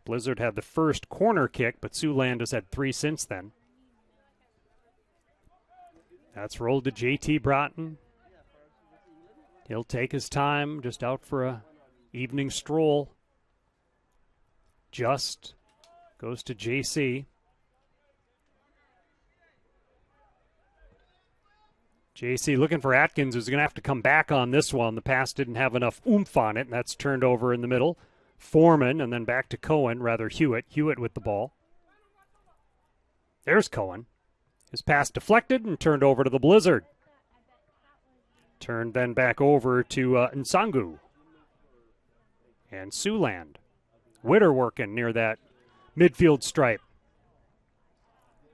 Blizzard had the first corner kick, but Siouxland has had 3 since then. That's rolled to J.T. Broughton. He'll take his time, just out for a evening stroll. Just goes to J.C. JC looking for Atkins, who's going to have to come back on this one. The pass didn't have enough oomph on it, and that's turned over in the middle. Foreman, and then back to Cohen, rather Hewitt. Hewitt with the ball. There's Cohen. His pass deflected and turned over to the Blizzard. Turned then back over to Nsangu. And Siouxland. Witter working near that midfield stripe.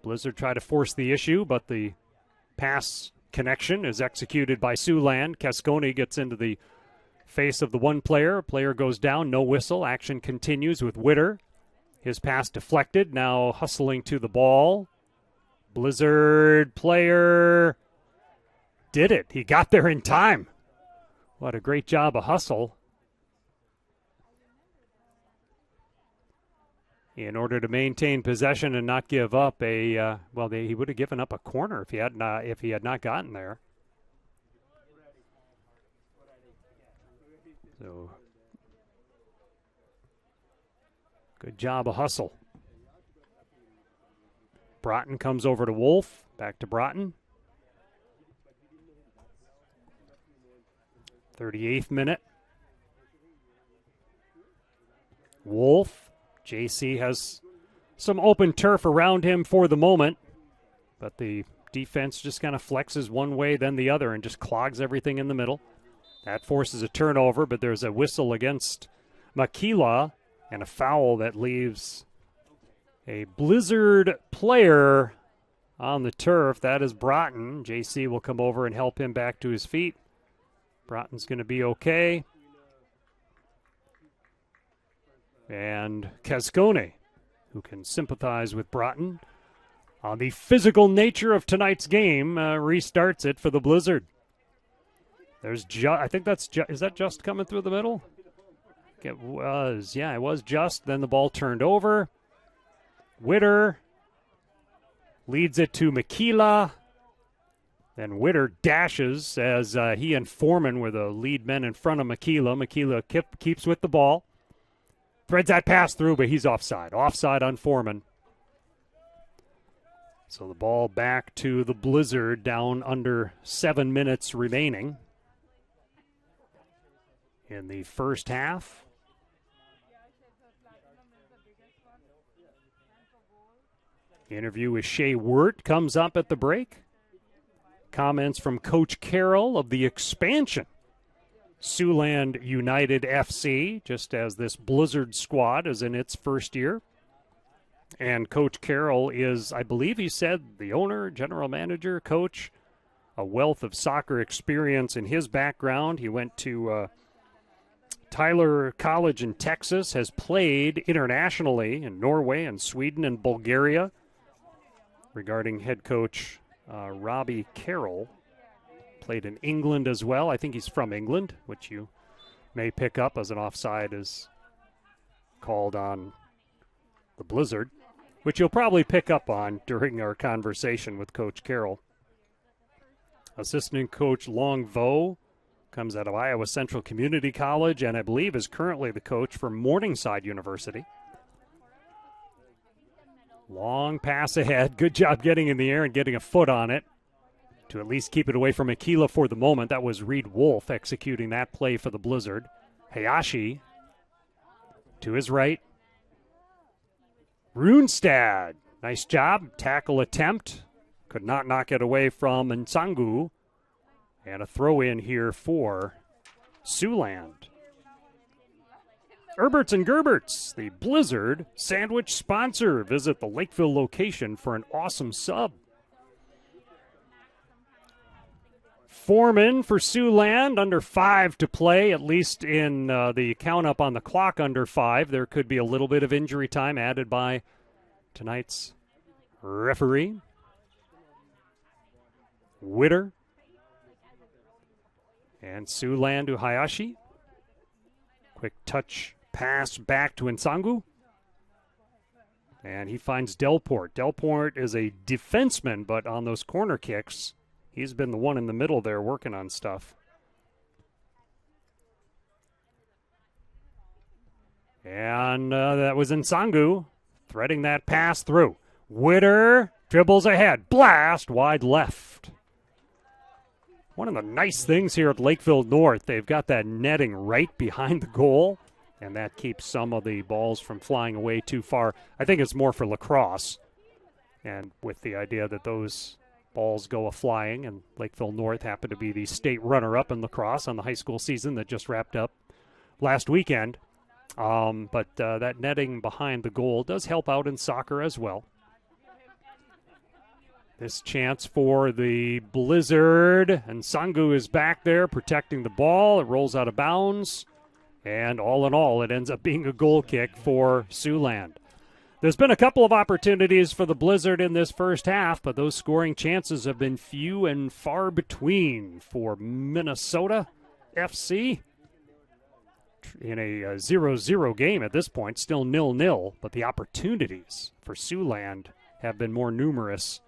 Blizzard tried to force the issue, but the pass connection is executed by Siouxland. Cascone gets into the face of the one player. Player goes down, no whistle. Action continues with Witter. His pass deflected, now hustling to the ball. Blizzard player did it. He got there in time. What a great job of hustle. in order to maintain possession and not give up a he would have given up a corner if he had not gotten there. So good job of hustle. Broughton comes over to Wolf. Back to Broughton. 38th minute. Wolf. JC has some open turf around him for the moment, but the defense just kind of flexes one way then the other and just clogs everything in the middle. That forces a turnover, but there's a whistle against Makila and a foul that leaves a Blizzard player on the turf. That is Broughton. JC will come over and help him back to his feet. Broughton's going to be okay. And Cascone, who can sympathize with Broughton on the physical nature of tonight's game, restarts it for the Blizzard. There's I think that's is that just coming through the middle? It was just. Then the ball turned over. Witter leads it to Makila. Then Witter dashes as he and Foreman were the lead men in front of Makila. Makila keeps with the ball. Threads that pass through, but he's offside. Offside on Foreman. So the ball back to the Blizzard, down under 7 minutes remaining in the first half. Interview with Shea Wirt comes up at the break. Comments from Coach Carroll of the expansion Siouxland United FC, just as this Blizzard squad is in its first year. And Coach Carroll is, I believe he said, the owner, general manager, coach, a wealth of soccer experience in his background. He went to Tyler College in Texas, has played internationally in Norway and Sweden and Bulgaria. Regarding head coach Robbie Carroll, played in England as well. I think he's from England, which you may pick up as an offside is called on the Blizzard, which you'll probably pick up on during our conversation with Coach Carroll. Assistant coach Long Vo comes out of Iowa Central Community College and I believe is currently the coach for Morningside University. Long pass ahead. Good job getting in the air and getting a foot on it to at least keep it away from Makila for the moment. That was Reed Wolf executing that play for the Blizzard. Hayashi to his right. Runestad. Nice job. Tackle attempt. Could not knock it away from Nsangu. And a throw in here for Siouxland. Herberts and Gerberts, the Blizzard sandwich sponsor. Visit the Lakeville location for an awesome sub. Foreman for Siouxland, under 5 to play, at least in the count up on the clock, under 5. There could be a little bit of injury time added by tonight's referee. Witter. And Siouxland to Hayashi. Quick touch pass back to Nsangu. And he finds Delport. Delport is a defenseman, but on those corner kicks, he's been the one in the middle there working on stuff. And that was Nsangu threading that pass through. Witter dribbles ahead. Blast wide left. One of the nice things here at Lakeville North, they've got that netting right behind the goal, and that keeps some of the balls from flying away too far. I think it's more for lacrosse, and with the idea that those balls go a-flying, and Lakeville North happened to be the state runner-up in lacrosse on the high school season that just wrapped up last weekend. But that netting behind the goal does help out in soccer as well. This chance for the Blizzard, and Nsangu is back there protecting the ball. It rolls out of bounds, and all in all, it ends up being a goal kick for Siouxland. There's been a couple of opportunities for the Blizzard in this first half, but those scoring chances have been few and far between for Minnesota FC. in a 0-0 game at this point, still 0-0, but the opportunities for Siouxland have been more numerous.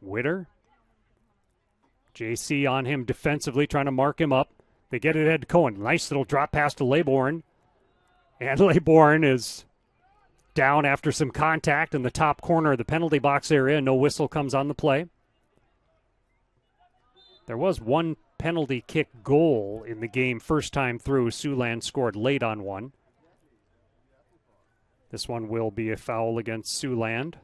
Witter. JC on him defensively, trying to mark him up. They get it ahead to Cohen. Nice little drop pass to Laybourne. And Laybourne is down after some contact in the top corner of the penalty box area. No whistle comes on the play. There was one penalty kick goal in the game first time through. Siouxland scored late on one. This one will be a foul against Siouxland.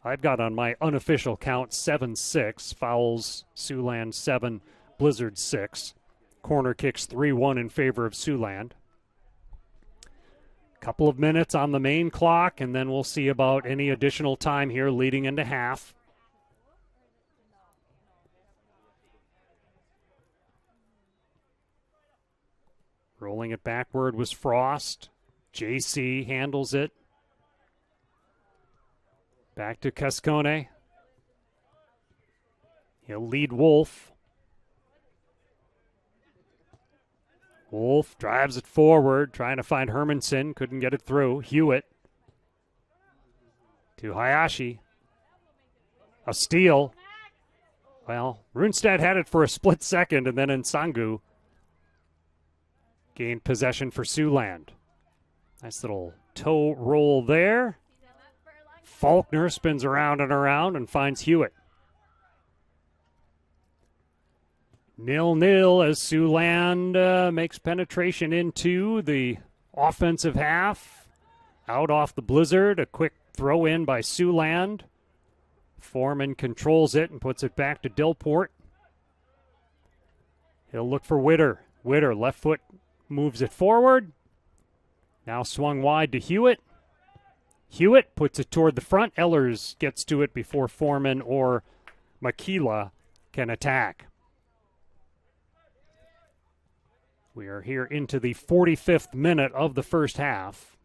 I've got on my unofficial count 7-6. Fouls Siouxland 7, Blizzard 6. Corner kicks 3-1 in favor of Siouxland. Couple of minutes on the main clock, and then we'll see about any additional time here leading into half. Rolling it backward was Frost. JC handles it. Back to Cascone. He'll lead Wolf. Wolf drives it forward, trying to find Hermanson. Couldn't get it through. Hewitt to Hayashi. A steal. Well, Runestad had it for a split second, and then Nsangu gained possession for Siouxland. Nice little toe roll there. Faulkner spins around and finds Hewitt. 0-0 as Siouxland makes penetration into the offensive half. Out off the Blizzard, a quick throw in by Siouxland. Foreman controls it and puts it back to Delport. He'll look for Witter. Witter, left foot, moves it forward. Now swung wide to Hewitt. Hewitt puts it toward the front. Ehlers gets to it before Foreman or Makila can attack. We are here into the 45th minute of the first half.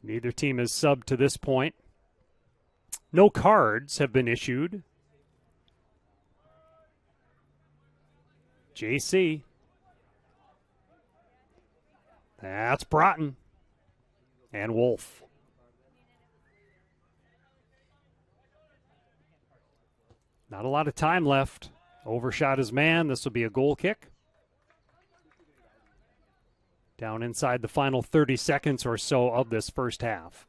Neither team has subbed to this point. No cards have been issued. JC. That's Broughton. And Wolf. Not a lot of time left. Overshot his man. This will be a goal kick. Down inside the final 30 seconds or so of this first half.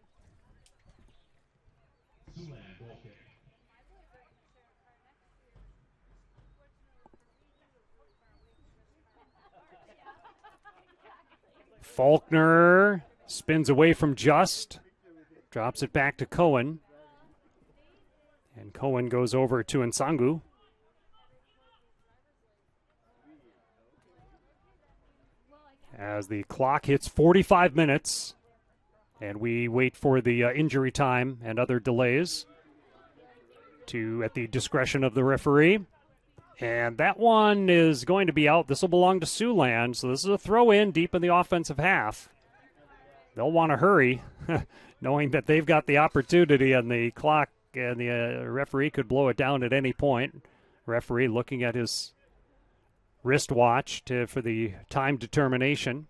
Faulkner spins away from Just. Drops it back to Cohen. And Cohen goes over to Nsangu. As the clock hits 45 minutes, and we wait for the injury time and other delays at the discretion of the referee. And that one is going to be out. This will belong to Siouxland, so this is a throw-in deep in the offensive half. They'll want to hurry, knowing that they've got the opportunity on the clock, and the referee could blow it down at any point. Referee looking at his wristwatch for the time determination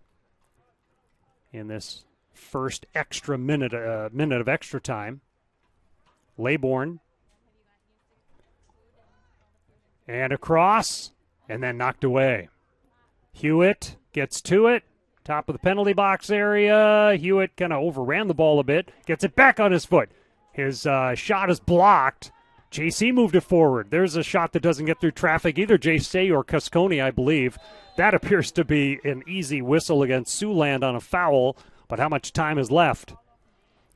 in this first extra minute of extra time. Laybourne. And across, and then knocked away. Hewitt gets to it. Top of the penalty box area. Hewitt kind of overran the ball a bit. Gets it back on his foot. His shot is blocked. JC moved it forward. There's a shot that doesn't get through traffic. Either JC or Cascone, I believe. That appears to be an easy whistle against Siouxland on a foul. But how much time is left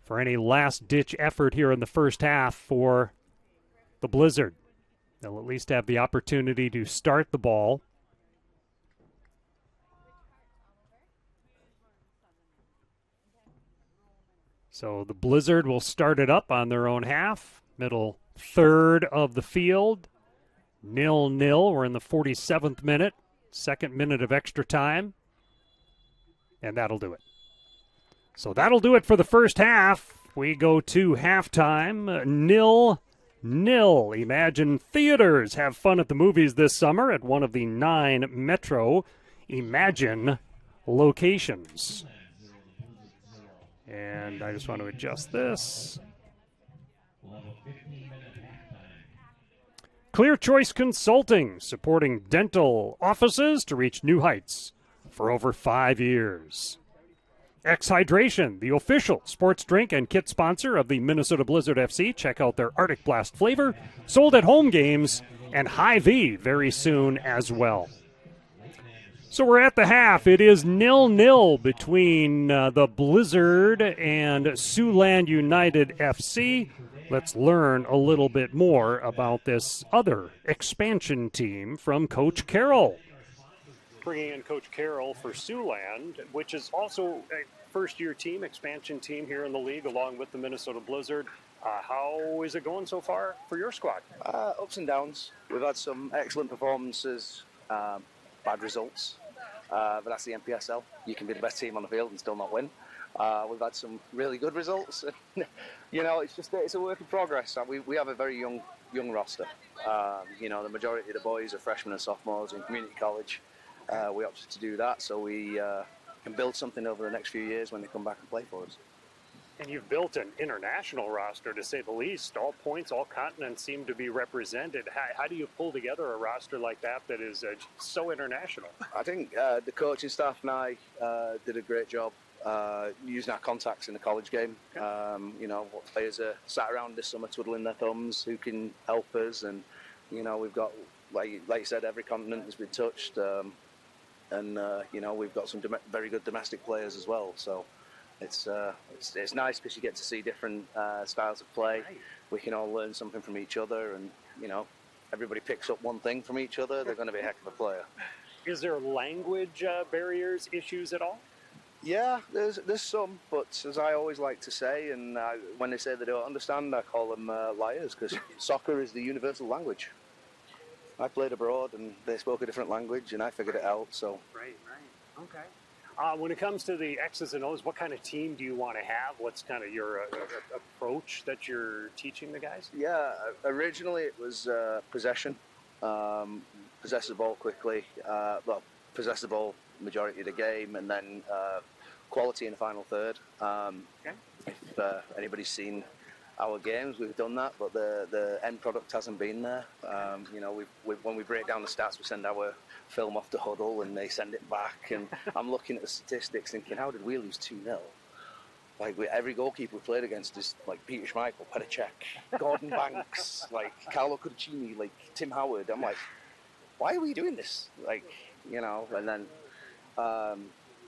for any last-ditch effort here in the first half for the Blizzard? They'll at least have the opportunity to start the ball. So the Blizzard will start it up on their own half. Middle third of the field. 0-0. We're in the 47th minute. Second minute of extra time. And that'll do it. So that'll do it for the first half. We go to halftime. 0 Neal, Emagine Theatres. Have fun at the movies this summer at one of the 9 Metro Emagine locations. And I just want to adjust this. Clear Choice Consulting, supporting dental offices to reach new heights for over 5 years. X Hydration, the official sports drink and kit sponsor of the Minnesota Blizzard FC. Check out their Arctic Blast flavor, sold at home games, and Hy-Vee very soon as well. So we're at the half. It is 0-0 between the Blizzard and Siouxland United FC. Let's learn a little bit more about this other expansion team from Coach Carroll. Bringing in Coach Carroll for Siouxland, which is also a first-year team, expansion team here in the league, along with the Minnesota Blizzard. How is it going so far for your squad? Ups and downs. We've had some excellent performances, bad results, but that's the NPSL. You can be the best team on the field and still not win. We've had some really good results. You know, it's a work in progress. We have a very young roster. You know, the majority of the boys are freshmen and sophomores in community college. We opted to do that so we can build something over the next few years when they come back and play for us. And you've built an international roster, to say the least. All points, all continents seem to be represented. How do you pull together a roster like that is so international? I think the coaching staff and I did a great job using our contacts in the college game. You know, what players are sat around this summer twiddling their thumbs, who can help us. And, you know, we've got, like you said, every continent has been touched. And you know, we've got some very good domestic players as well. So it's nice because you get to see different styles of play. We can all learn something from each other, and you know, everybody picks up one thing from each other. They're going to be a heck of a player. Is there language barriers, issues at all? Yeah, there's some, but as I always like to say, and when they say they don't understand, I call them liars, because soccer is the universal language. I played abroad and they spoke a different language and I figured it out. So Right. Okay. When it comes to the X's and O's, what kind of team do you want to have? What's kind of your approach that you're teaching the guys? Yeah, originally it was possession, possess the ball quickly, possess the ball majority of the game, and then quality in the final third. Okay. If anybody's seen our games, we've done that, but the end product hasn't been there. You know, when we break down the stats, we send our film off to Huddle and they send it back, and I'm looking at the statistics thinking, how did we lose 2-0? Like, every goalkeeper we played against is like Peter Schmeichel, Petacek, Gordon Banks, like Carlo Cudicini, like Tim Howard. I'm like, why are we doing this? Like, you know, and then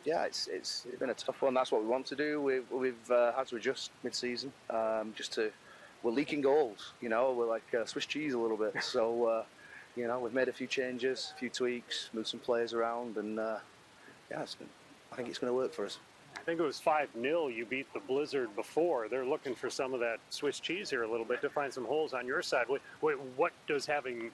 yeah, it's been a tough one. That's what we want to do. We've had to adjust mid-season. We're leaking goals. You know, we're like Swiss cheese a little bit. So, you know, we've made a few changes, a few tweaks, moved some players around, and yeah, I think it's going to work for us. I think it was 5-0. You beat the Blizzard before. They're looking for some of that Swiss cheese here a little bit to find some holes on your side. What does having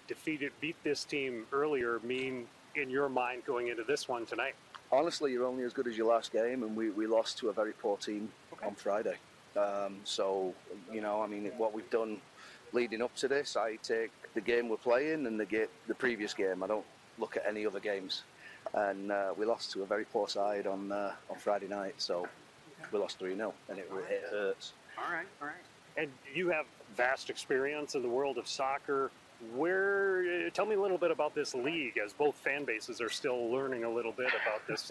beat this team earlier mean in your mind going into this one tonight? Honestly, you're only as good as your last game, and we lost to a very poor team on Friday. So, you know, I mean, what we've done leading up to this, I take the game we're playing and the previous game. I don't look at any other games. And we lost to a very poor side on Friday night, so we lost 3-0, and it hurts. All right. And you have vast experience in the world of soccer. Tell me a little bit about this league, as both fan bases are still learning a little bit about this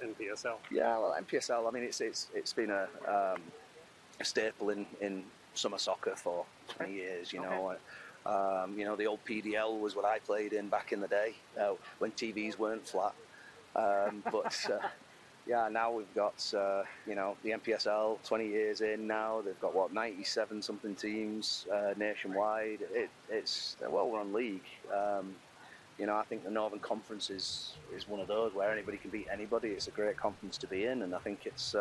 NPSL. Yeah, well, NPSL. I mean, it's been a staple in summer soccer for 20 years. You know, you know, the old PDL was what I played in back in the day when TVs weren't flat. Yeah, now we've got, you know, the NPSL 20 years in now. They've got, 97 something teams nationwide. It's a well-run league. You know, I think the Northern Conference is one of those where anybody can beat anybody. It's a great conference to be in, and I think it's,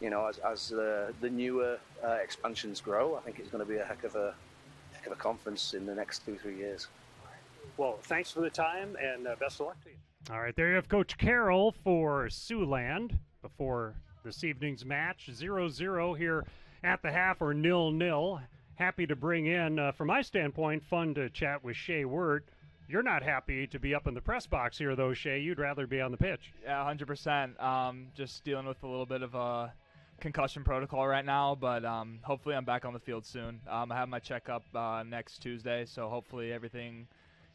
you know, as the newer expansions grow, I think it's going to be a heck of a conference in the next 2-3 years. Well, thanks for the time, and best of luck to you. All right, there you have Coach Carroll for Siouxland before this evening's match. 0-0 here at the half, or 0-0 happy to bring in, from my standpoint, fun to chat with Shea Wirt. You're not happy to be up in the press box here, though, Shea. You'd rather be on the pitch. Yeah, 100%. Just dealing with a little bit of a concussion protocol right now, but hopefully I'm back on the field soon. I have my checkup next Tuesday, so hopefully everything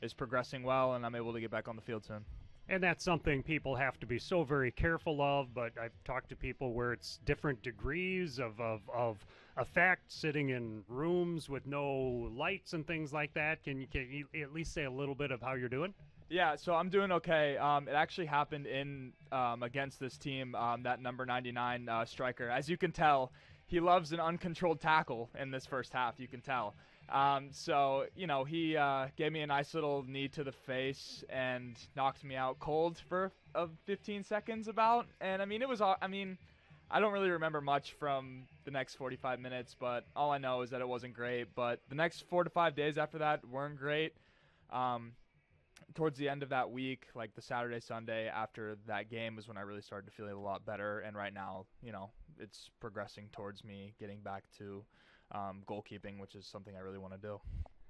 is progressing well and I'm able to get back on the field soon. And that's something people have to be so very careful of, but I've talked to people where it's different degrees of effect, sitting in rooms with no lights and things like that. Can you at least say a little bit of how you're doing? Yeah, so I'm doing okay. It actually happened in against this team, that number 99 striker. As you can tell, he loves an uncontrolled tackle in this first half, you can tell. So, you know, he gave me a nice little knee to the face and knocked me out cold for 15 seconds about. And, I mean, I don't really remember much from the next 45 minutes, but all I know is that it wasn't great. But the next 4 to 5 days after that weren't great. Towards the end of that week, like the Saturday, Sunday after that game was when I really started to feel a lot better. And right now, you know, it's progressing towards me getting back to goalkeeping, which is something I really want to do.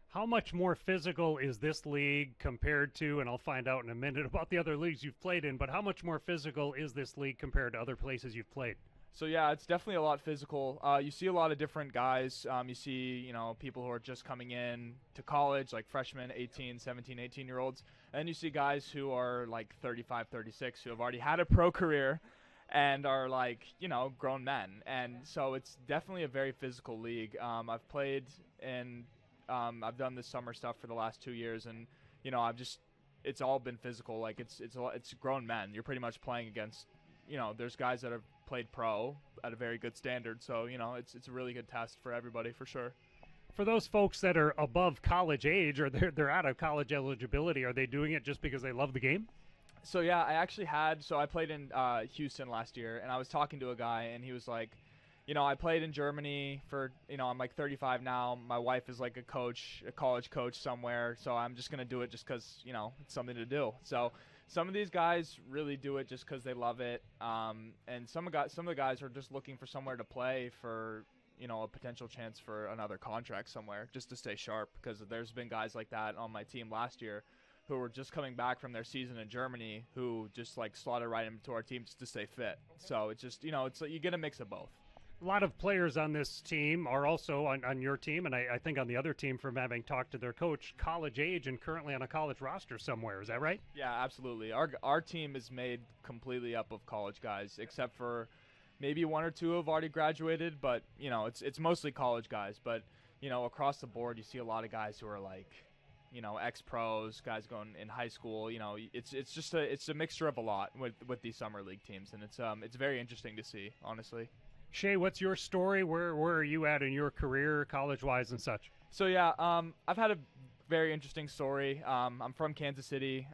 How much more physical is this league compared to, and I'll find out in a minute about the other leagues you've played in, but how much more physical is this league compared to other places you've played? So, yeah, it's definitely a lot physical. You see a lot of different guys. You see, you know, people who are just coming in to college, like freshmen, 18, 17, 18-year-olds. And you see guys who are like 35, 36, who have already had a pro career and are like, you know, grown men. And so it's definitely a very physical league. I've played and I've done this summer stuff for the last 2 years. And, you know, it's all been physical. Like it's grown men. You're pretty much playing against, you know, there's guys that have played pro at a very good standard. So, you know, it's a really good test for everybody for sure. For those folks that are above college age or they're out of college eligibility, are they doing it just because they love the game? So, yeah, I played in Houston last year, and I was talking to a guy, and he was like, you know, I played in Germany for, you know, I'm like 35 now. My wife is like a college coach somewhere, so I'm just going to do it just because, you know, it's something to do. So some of these guys really do it just because they love it, and some of the guys are just looking for somewhere to play for, you know, a potential chance for another contract somewhere just to stay sharp, because there's been guys like that on my team last year who were just coming back from their season in Germany who just like slotted right into our team just to stay fit. So it's just, you know, it's like you get a mix of both. A lot of players on this team are also on your team, and I think on the other team, from having talked to their coach, college age and currently on a college roster somewhere. Is that right? Yeah, absolutely. Our team is made completely up of college guys, except for maybe one or two who have already graduated, but, you know, it's mostly college guys. But, you know, across the board, you see a lot of guys who are like, you know, ex-pros, guys going in high school. You know, it's just a mixture of a lot with these summer league teams, and it's very interesting to see, honestly. Shea, what's your story? Where are you at in your career, college-wise and such? So, yeah, I've had a very interesting story. I'm from Kansas City,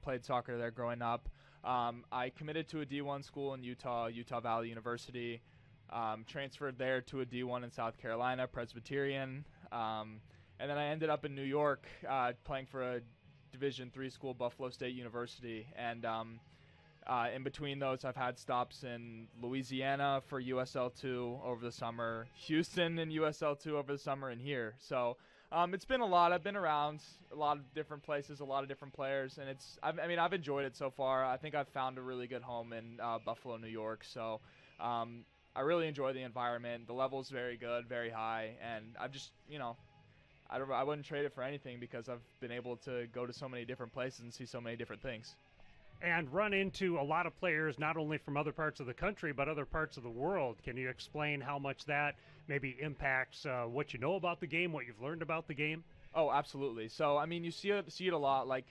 played soccer there growing up. I committed to a D1 school in Utah Valley University, transferred there to a D1 in South Carolina, Presbyterian, and then I ended up in New York playing for a Division III school, Buffalo State University, and in between those, I've had stops in Louisiana for USL2 over the summer, Houston in USL2 over the summer, and here. So it's been a lot. I've been around a lot of different places, a lot of different players, and I've enjoyed it so far. I think I've found a really good home in Buffalo, New York. So I really enjoy the environment. The level's very good, very high, and I've just, you know, I wouldn't trade it for anything because I've been able to go to so many different places and see so many different things. And run into a lot of players not only from other parts of the country but other parts of the world. Can you explain how much that maybe impacts what you know about the game, what you've learned about the game? Oh, absolutely. So, I mean, you see it a lot. Like,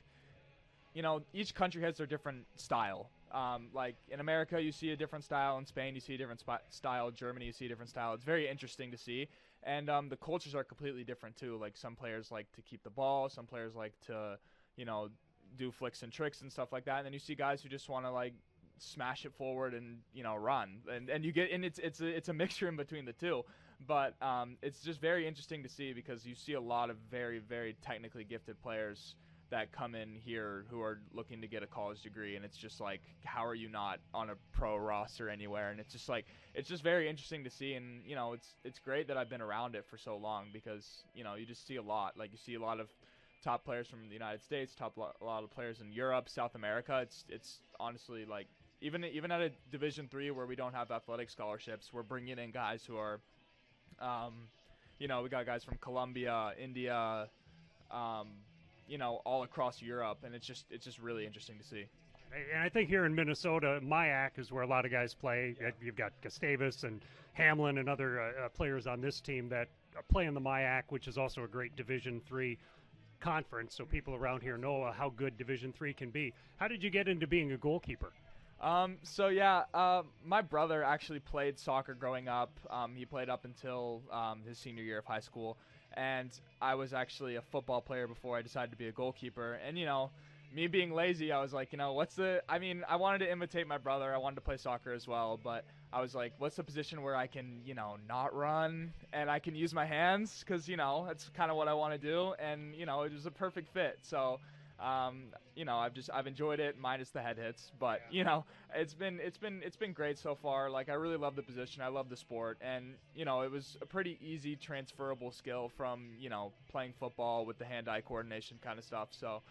you know, each country has their different style. Like in America, you see a different style. In Spain, you see a different style. In Germany, you see a different style. It's very interesting to see. And the cultures are completely different, too. Like, some players like to keep the ball. Some players like to, you know, do flicks and tricks and stuff like that. And then you see guys who just want to, like, smash it forward and, you know, run. And you get – and it's a mixture in between the two. But it's just very interesting to see because you see a lot of very, very technically gifted players that come in here who are looking to get a college degree, and it's just like, how are you not on a pro roster anywhere? And it's just like, it's just very interesting to see. And you know, it's great that I've been around it for so long, because you know, you just see a lot. Like, you see a lot of top players from the United States, a lot of players in Europe, South America. It's honestly like, even at a Division III where we don't have athletic scholarships, we're bringing in guys who are, you know, we got guys from Colombia, India, you know, all across Europe, and it's just really interesting to see. And I think here in Minnesota, MIAC is where a lot of guys play. Yeah. You've got Gustavus and Hamlin and other players on this team that play in the MIAC, which is also a great Division III conference, so people around here know how good Division III can be. How did you get into being a goalkeeper? So yeah, my brother actually played soccer growing up. He played up until his senior year of high school, and I was actually a football player before I decided to be a goalkeeper. And you know, me being lazy, I was like, you know, I wanted to imitate my brother. I wanted to play soccer as well, but I was like, what's the position where I can, you know, not run and I can use my hands? Because, you know, that's kind of what I want to do. And, you know, it was a perfect fit. So, you know, I've enjoyed it, minus the head hits, but you know, it's been great so far. Like, I really love the position. I love the sport. And, you know, it was a pretty easy transferable skill from, you know, playing football with the hand-eye coordination kind of stuff. So,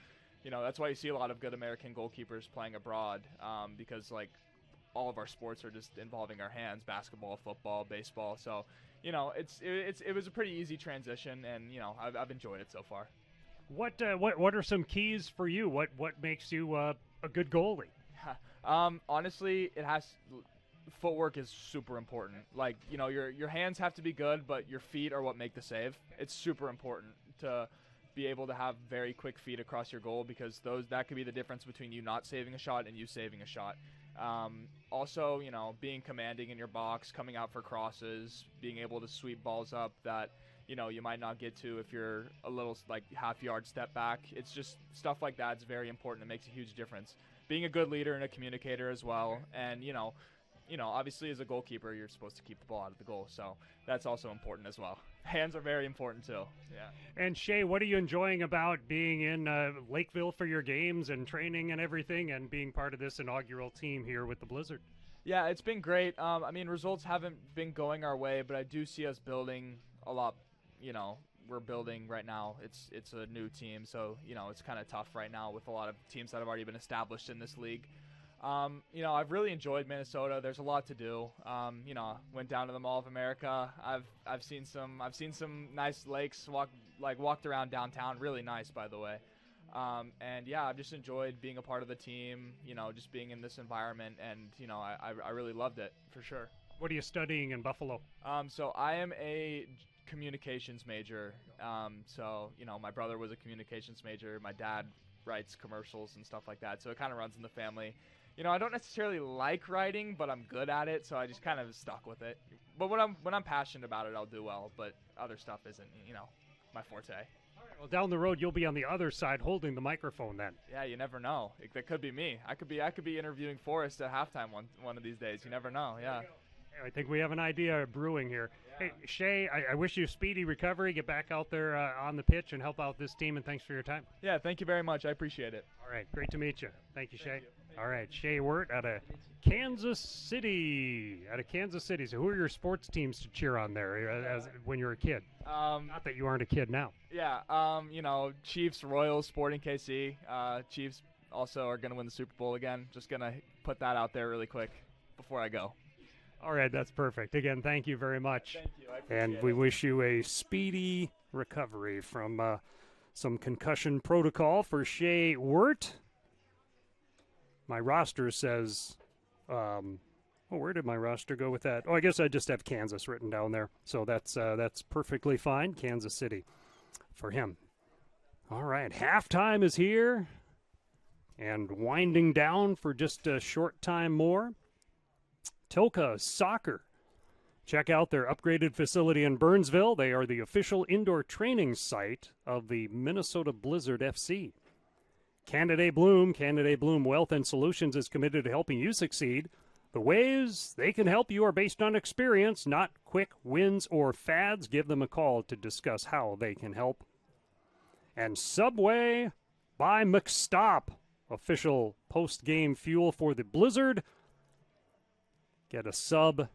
you know, that's why you see a lot of good American goalkeepers playing abroad, because like all of our sports are just involving our hands: basketball, football, baseball. So, you know, it was a pretty easy transition, and you know, I've enjoyed it so far. What are some keys for you? What makes you a good goalie? Honestly, footwork is super important. Like, you know, your hands have to be good, but your feet are what make the save. It's super important to be able to have very quick feet across your goal, because that could be the difference between you not saving a shot and you saving a shot. Also, you know, being commanding in your box, coming out for crosses, being able to sweep balls up that, you know, you might not get to if you're a little like half-yard step back. It's just stuff like that's very important. It makes a huge difference. Being a good leader and a communicator as well. And, you know, obviously as a goalkeeper, you're supposed to keep the ball out of the goal. So that's also important as well. Hands are very important too. Yeah. And Shay, what are you enjoying about being in Lakeville for your games and training and everything, and being part of this inaugural team here with the Blizzard? Yeah, it's been great. I mean, results haven't been going our way, but I do see us building a lot. You know, we're building right now. It's a new team, so you know, it's kind of tough right now with a lot of teams that have already been established in this league. You know, I've really enjoyed Minnesota. There's a lot to do. You know, went down to the Mall of America. I've seen some nice lakes. Walked around downtown. Really nice, by the way. And yeah, I've just enjoyed being a part of the team. You know, just being in this environment, and you know, I really loved it for sure. What are you studying in Buffalo? So I am a communications major. So you know, my brother was a communications major. My dad writes commercials and stuff like that. So it kind of runs in the family. You know, I don't necessarily like writing, but I'm good at it, so I just kind of stuck with it. But when I'm passionate about it, I'll do well. But other stuff isn't, you know, my forte. All right, well, down the road, you'll be on the other side holding the microphone then. Yeah, you never know. That could be me. I could be interviewing Forrest at halftime one of these days. You never know. Yeah. I think we have an idea of brewing here. Yeah. Hey, Shay, I wish you a speedy recovery. Get back out there on the pitch and help out this team, and thanks for your time. Yeah, thank you very much. I appreciate it. All right, great to meet you. Thank you, Shay. All right, Shay Wirt out of Kansas City. So who are your sports teams to cheer on there when you're a kid? Not that you aren't a kid now. Yeah, you know, Chiefs, Royals, Sporting KC. Chiefs also are going to win the Super Bowl again. Just going to put that out there really quick before I go. All right, that's perfect. Again, thank you very much. Thank you. I appreciate and we wish you a speedy recovery from some concussion protocol for Shay Wirt. My roster says, where did my roster go with that? Oh, I guess I just have Kansas written down there. So that's perfectly fine. Kansas City for him. All right, halftime is here and winding down for just a short time more. TOCA Soccer. Check out their upgraded facility in Burnsville. They are the official indoor training site of the Minnesota Blizzard FC. Cannaday Bloom Wealth and Solutions is committed to helping you succeed. The ways they can help you are based on experience, not quick wins or fads. Give them a call to discuss how they can help. And Subway, by McStop. Official post-game fuel for the Blizzard. Get a sub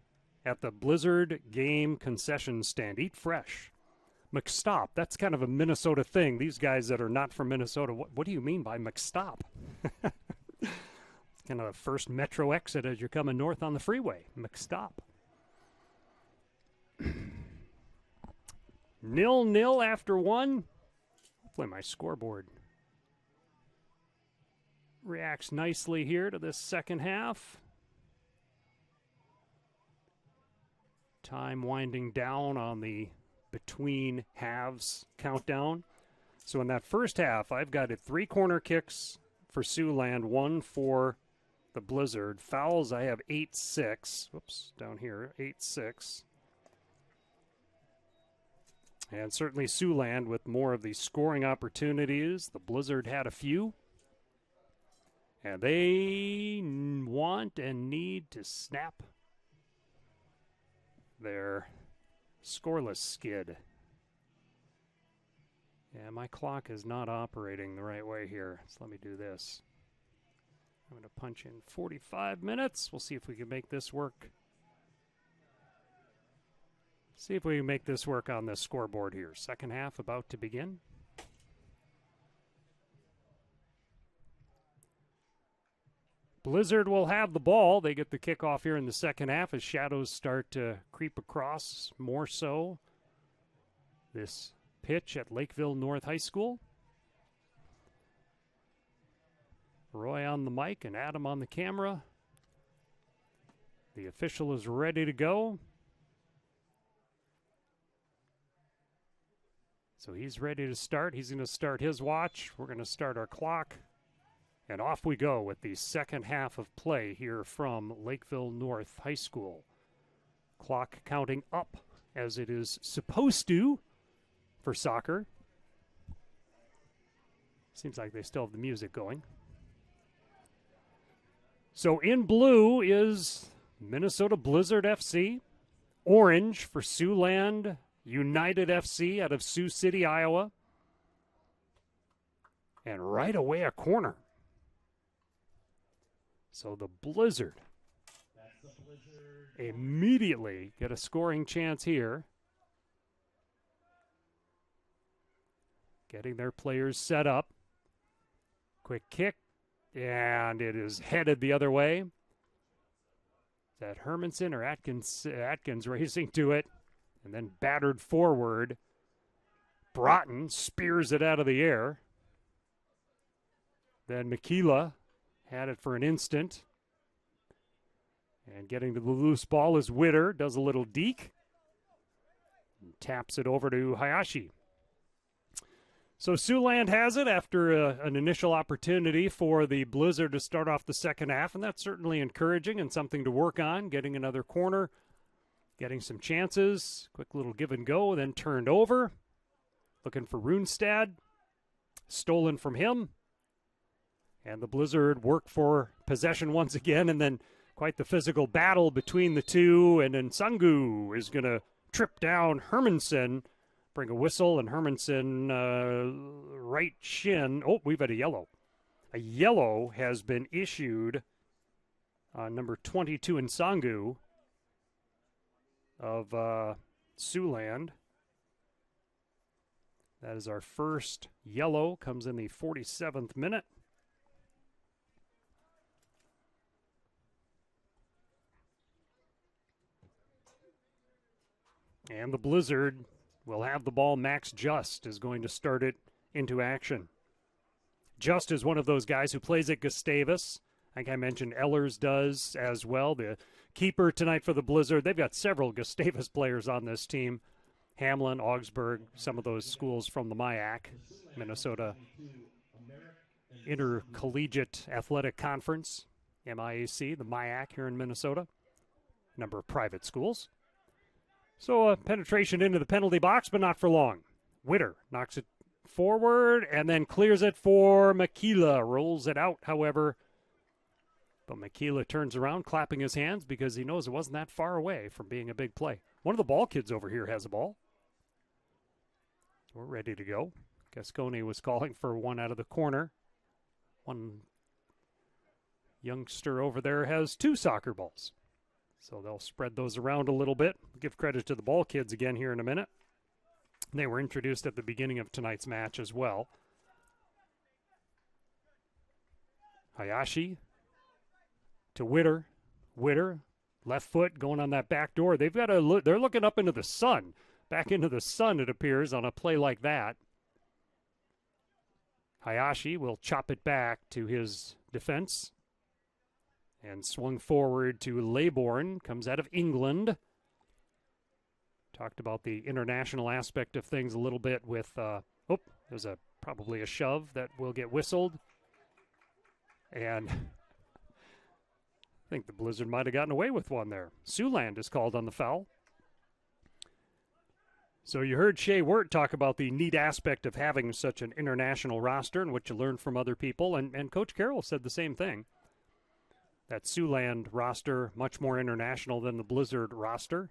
at the Blizzard game concession stand. Eat fresh. McStop, that's kind of a Minnesota thing. These guys that are not from Minnesota, what do you mean by McStop? It's kind of the first metro exit as you're coming north on the freeway. McStop. 0-0 after one. Hopefully my scoreboard reacts nicely here to this second half. Time winding down on the between halves countdown. So in that first half, I've got it 3 corner kicks for Siouxland, 1 for the Blizzard. Fouls, I have 8-6. Whoops, down here, 8-6. And certainly Siouxland with more of the scoring opportunities. The Blizzard had a few. And they want and need to snap their scoreless skid. Yeah, my clock is not operating the right way here. So let me do this. I'm going to punch in 45 minutes. We'll see if we can make this work. See if we can make this work on this scoreboard here. Second half about to begin. Blizzard will have the ball. They get the kickoff here in the second half as shadows start to creep across more so this pitch at Lakeville North High School. Roy on the mic and Adam on the camera. The official is ready to go. So he's ready to start. He's going to start his watch. We're going to start our clock. And off we go with the second half of play here from Lakeville North High School. Clock counting up as it is supposed to for soccer. Seems like they still have the music going. So in blue is Minnesota Blizzard FC. Orange for Siouxland United FC out of Sioux City, Iowa. And right away a corner. So the Blizzard immediately get a scoring chance here. Getting their players set up. Quick kick, and it is headed the other way. Is that Hermanson or Atkins? Atkins racing to it, and then battered forward. Broughton spears it out of the air. Then Makila had it for an instant. And getting to the loose ball is Witter. Does a little deke. And taps it over to Hayashi. So Siouxland has it after an initial opportunity for the Blizzard to start off the second half. And that's certainly encouraging and something to work on. Getting another corner. Getting some chances. Quick little give and go. Then turned over. Looking for Runestad. Stolen from him. And the Blizzard work for possession once again, and then quite the physical battle between the two. And then Sangu is going to trip down Hermanson, bring a whistle, and Hermanson right shin. Oh, we've had a yellow. A yellow has been issued on number 22 in Sangu of Siouxland. That is our first yellow, comes in the 47th minute. And the Blizzard will have the ball. Max Just is going to start it into action. Just is one of those guys who plays at Gustavus. I think I mentioned Ehlers does as well. The keeper tonight for the Blizzard. They've got several Gustavus players on this team. Hamlin, Augsburg, some of those schools from the MIAC, Minnesota Intercollegiate Athletic Conference, MIAC, the MIAC here in Minnesota. A number of private schools. So a penetration into the penalty box, but not for long. Witter knocks it forward and then clears it for Makila. Rolls it out, however. But Makila turns around, clapping his hands because he knows it wasn't that far away from being a big play. One of the ball kids over here has a ball. We're ready to go. Gasconi was calling for one out of the corner. One youngster over there has 2 soccer balls. So they'll spread those around a little bit. Give credit to the ball kids again here in a minute. They were introduced at the beginning of tonight's match as well. Hayashi to Witter. Witter, left foot going on that back door. They've got to they're looking up into the sun. Back into the sun, it appears, on a play like that. Hayashi will chop it back to his defense. And swung forward to Leybourne. Comes out of England. Talked about the international aspect of things a little bit with, there's probably a shove that will get whistled. And I think the Blizzard might have gotten away with one there. Siouxland is called on the foul. So you heard Shea Wirt talk about the neat aspect of having such an international roster and what you learn from other people, and Coach Carroll said the same thing. That Siouxland roster much more international than the Blizzard roster.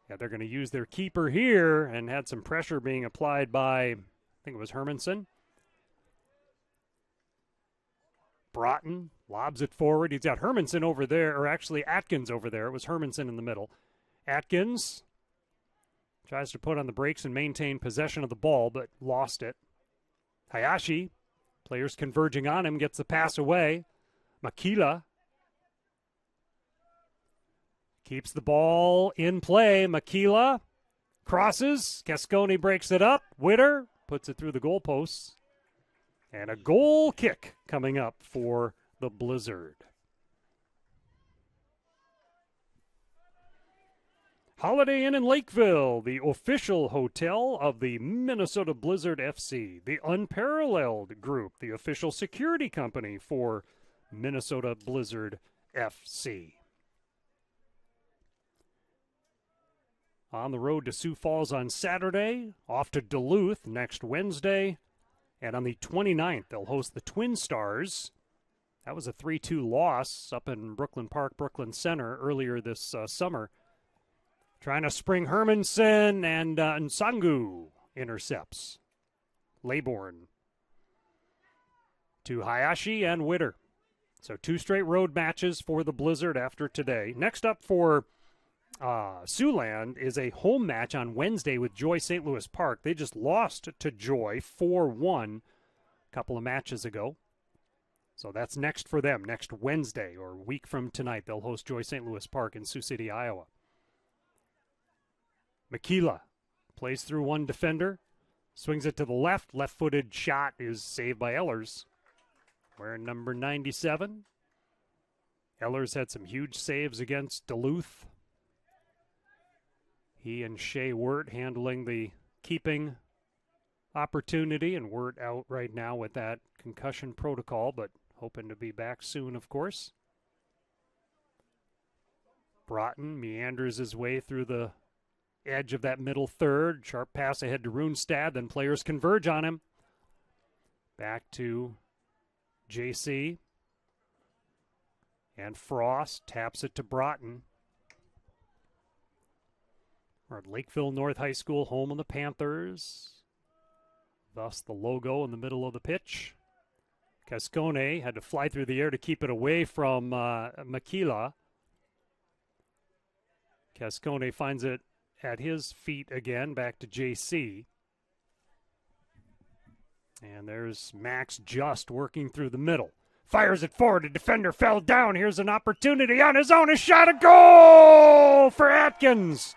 Yeah, they're going to use their keeper here, and had some pressure being applied by, I think it was Hermanson. Broughton lobs it forward. He's got Hermanson over there, or actually Atkins over there. It was Hermanson in the middle. Atkins tries to put on the brakes and maintain possession of the ball, but lost it. Hayashi, players converging on him, gets the pass away. Makila keeps the ball in play. Makila crosses. Cascone breaks it up. Witter puts it through the goalposts. And a goal kick coming up for the Blizzard. Holiday Inn in Lakeville, the official hotel of the Minnesota Blizzard FC. The Unparalleled Group, the official security company for Minnesota Blizzard FC. On the road to Sioux Falls on Saturday, off to Duluth next Wednesday, and on the 29th, they'll host the Twin Stars. That was a 3-2 loss up in Brooklyn Park, Brooklyn Center earlier this summer. Trying to spring Hermanson, and Nsangu intercepts. Leybourne to Hayashi and Witter. So 2 straight road matches for the Blizzard after today. Next up for Siouxland is a home match on Wednesday with Joy St. Louis Park. They just lost to Joy 4-1 a couple of matches ago. So that's next for them, next Wednesday, or a week from tonight. They'll host Joy St. Louis Park in Sioux City, Iowa. Makila plays through one defender, swings it to the left. Left-footed shot is saved by Ehlers. Wearing number 97. Ehlers had some huge saves against Duluth. He and Shea Wirt handling the keeping opportunity, and Wirt out right now with that concussion protocol, but hoping to be back soon, of course. Broughton meanders his way through the edge of that middle third. Sharp pass ahead to Runestad, then players converge on him. Back to JC. And Frost taps it to Broughton. We're at Lakeville North High School, home of the Panthers. Thus the logo in the middle of the pitch. Cascone had to fly through the air to keep it away from Makila. Cascone finds it at his feet again, back to JC. And there's Max Just working through the middle. Fires it forward. A defender fell down. Here's an opportunity on his own. A shot, a goal for Atkins.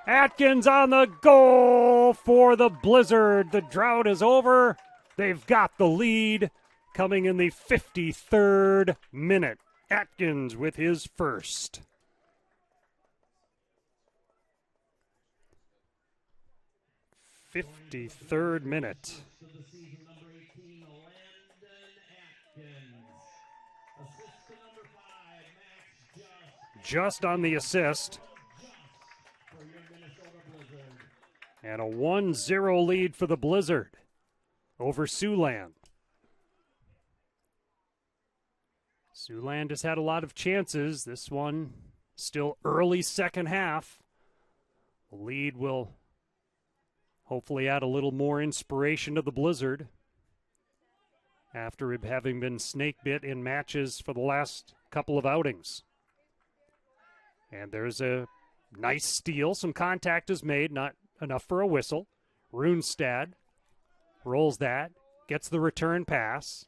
Atkins on the goal for the Blizzard. The drought is over. They've got the lead coming in the 53rd minute. Atkins with his first. 53rd minute. Just on the assist. And a 1-0 lead for the Blizzard over Siouxland. Siouxland has had a lot of chances. This one still early second half. The lead will hopefully add a little more inspiration to the Blizzard after having been snake bit in matches for the last couple of outings. And there's a nice steal. Some contact is made, not enough for a whistle. Runestad rolls that, gets the return pass.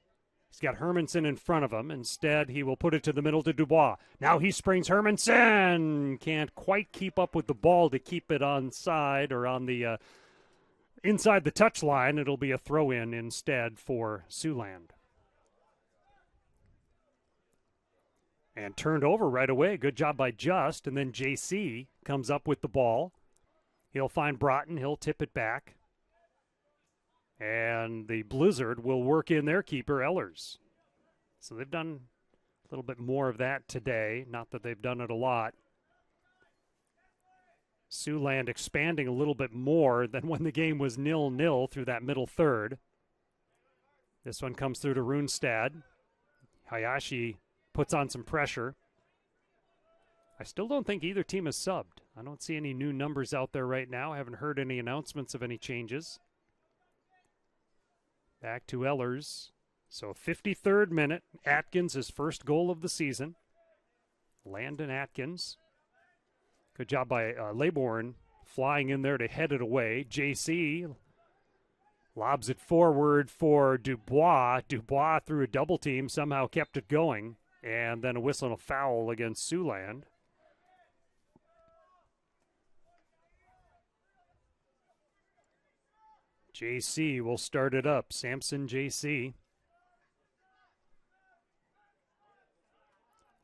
He's got Hermanson in front of him. Instead, he will put it to the middle to Dubois. Now he springs Hermanson. Can't quite keep up with the ball to keep it onside or on the inside the touchline. It'll be a throw-in instead for Siouxland. And turned over right away. Good job by Just. And then JC comes up with the ball. He'll find Broughton. He'll tip it back. And the Blizzard will work in their keeper, Ehlers. So they've done a little bit more of that today. Not that they've done it a lot. Siouxland expanding a little bit more than when the game was 0-0 through that middle third. This one comes through to Runestad. Hayashi puts on some pressure. I still don't think either team is subbed. I don't see any new numbers out there right now. I haven't heard any announcements of any changes. Back to Ehlers. So 53rd minute. Atkins, his first goal of the season. Landon Atkins. Good job by Laybourne flying in there to head it away. JC lobs it forward for Dubois. Dubois through a double team somehow kept it going. And then a whistle and a foul against Siouxland. JC will start it up. Samson JC.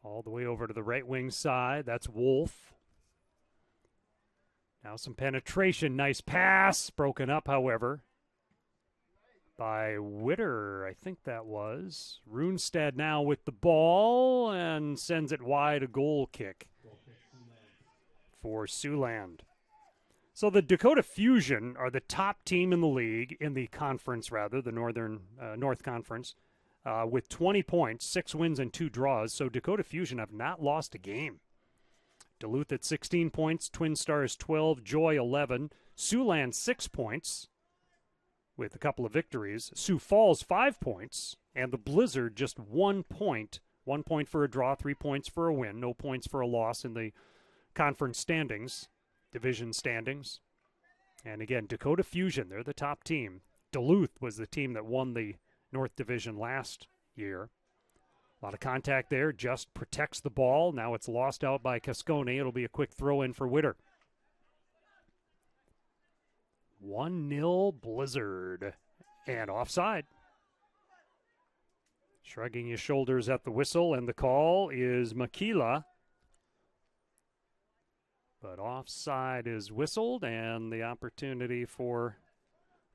All the way over to the right wing side. That's Wolf. Now some penetration. Nice pass. Broken up, however, by Witter, I think that was. Runestad now with the ball and sends it wide, a goal kick for Siouxland. So the Dakota Fusion are the top team in the league, in the conference rather, the North Conference, with 20 points, 6 wins and 2 draws. So Dakota Fusion have not lost a game. Duluth at 16 points, Twin Stars 12, Joy 11, Siouxland 6 points with a couple of victories, Sioux Falls 5 points, and the Blizzard just 1 point. 1 point for a draw, 3 points for a win, no points for a loss in the conference standings. Division standings. And again, Dakota Fusion, they're the top team. Duluth was the team that won the North Division last year. A lot of contact there. Just protects the ball. Now it's lost out by Cascone. It'll be a quick throw in for Witter. 1-0 Blizzard. And offside. Shrugging his shoulders at the whistle, and the call is Makila. But offside is whistled, and the opportunity for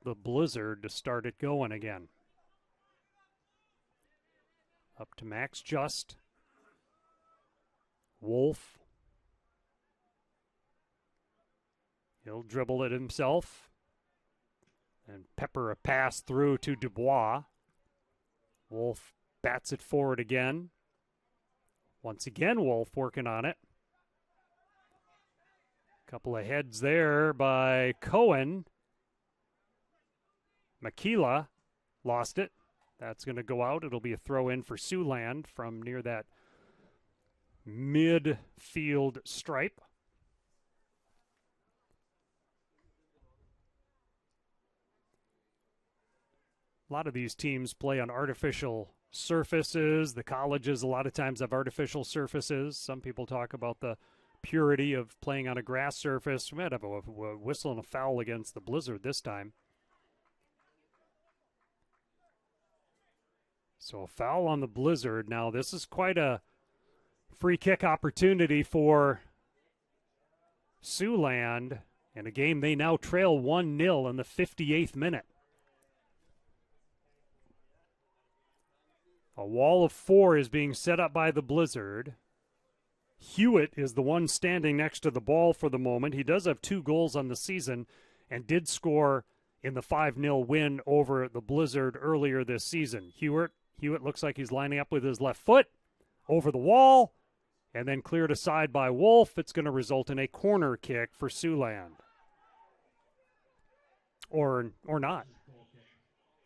the Blizzard to start it going again. Up to Max Just. Wolf. He'll dribble it himself. And pepper a pass through to Dubois. Wolf bats it forward again. Once again, Wolf working on it. Couple of heads there by Cohen. Makila lost it. That's going to go out. It'll be a throw in for Siouxland from near that midfield stripe. A lot of these teams play on artificial surfaces. The colleges a lot of times have artificial surfaces. Some people talk about the purity of playing on a grass surface. We might have a whistle and a foul against the Blizzard this time. So a foul on the Blizzard. Now this is quite a free kick opportunity for Siouxland in a game they now trail 1-0 in the 58th minute. A wall of 4 is being set up by the Blizzard. Hewitt is the one standing next to the ball for the moment. He does have 2 goals on the season and did score in the 5-0 win over the Blizzard earlier this season. Hewitt looks like he's lining up with his left foot over the wall and then cleared aside by Wolf. It's going to result in a corner kick for Siouxland. or not.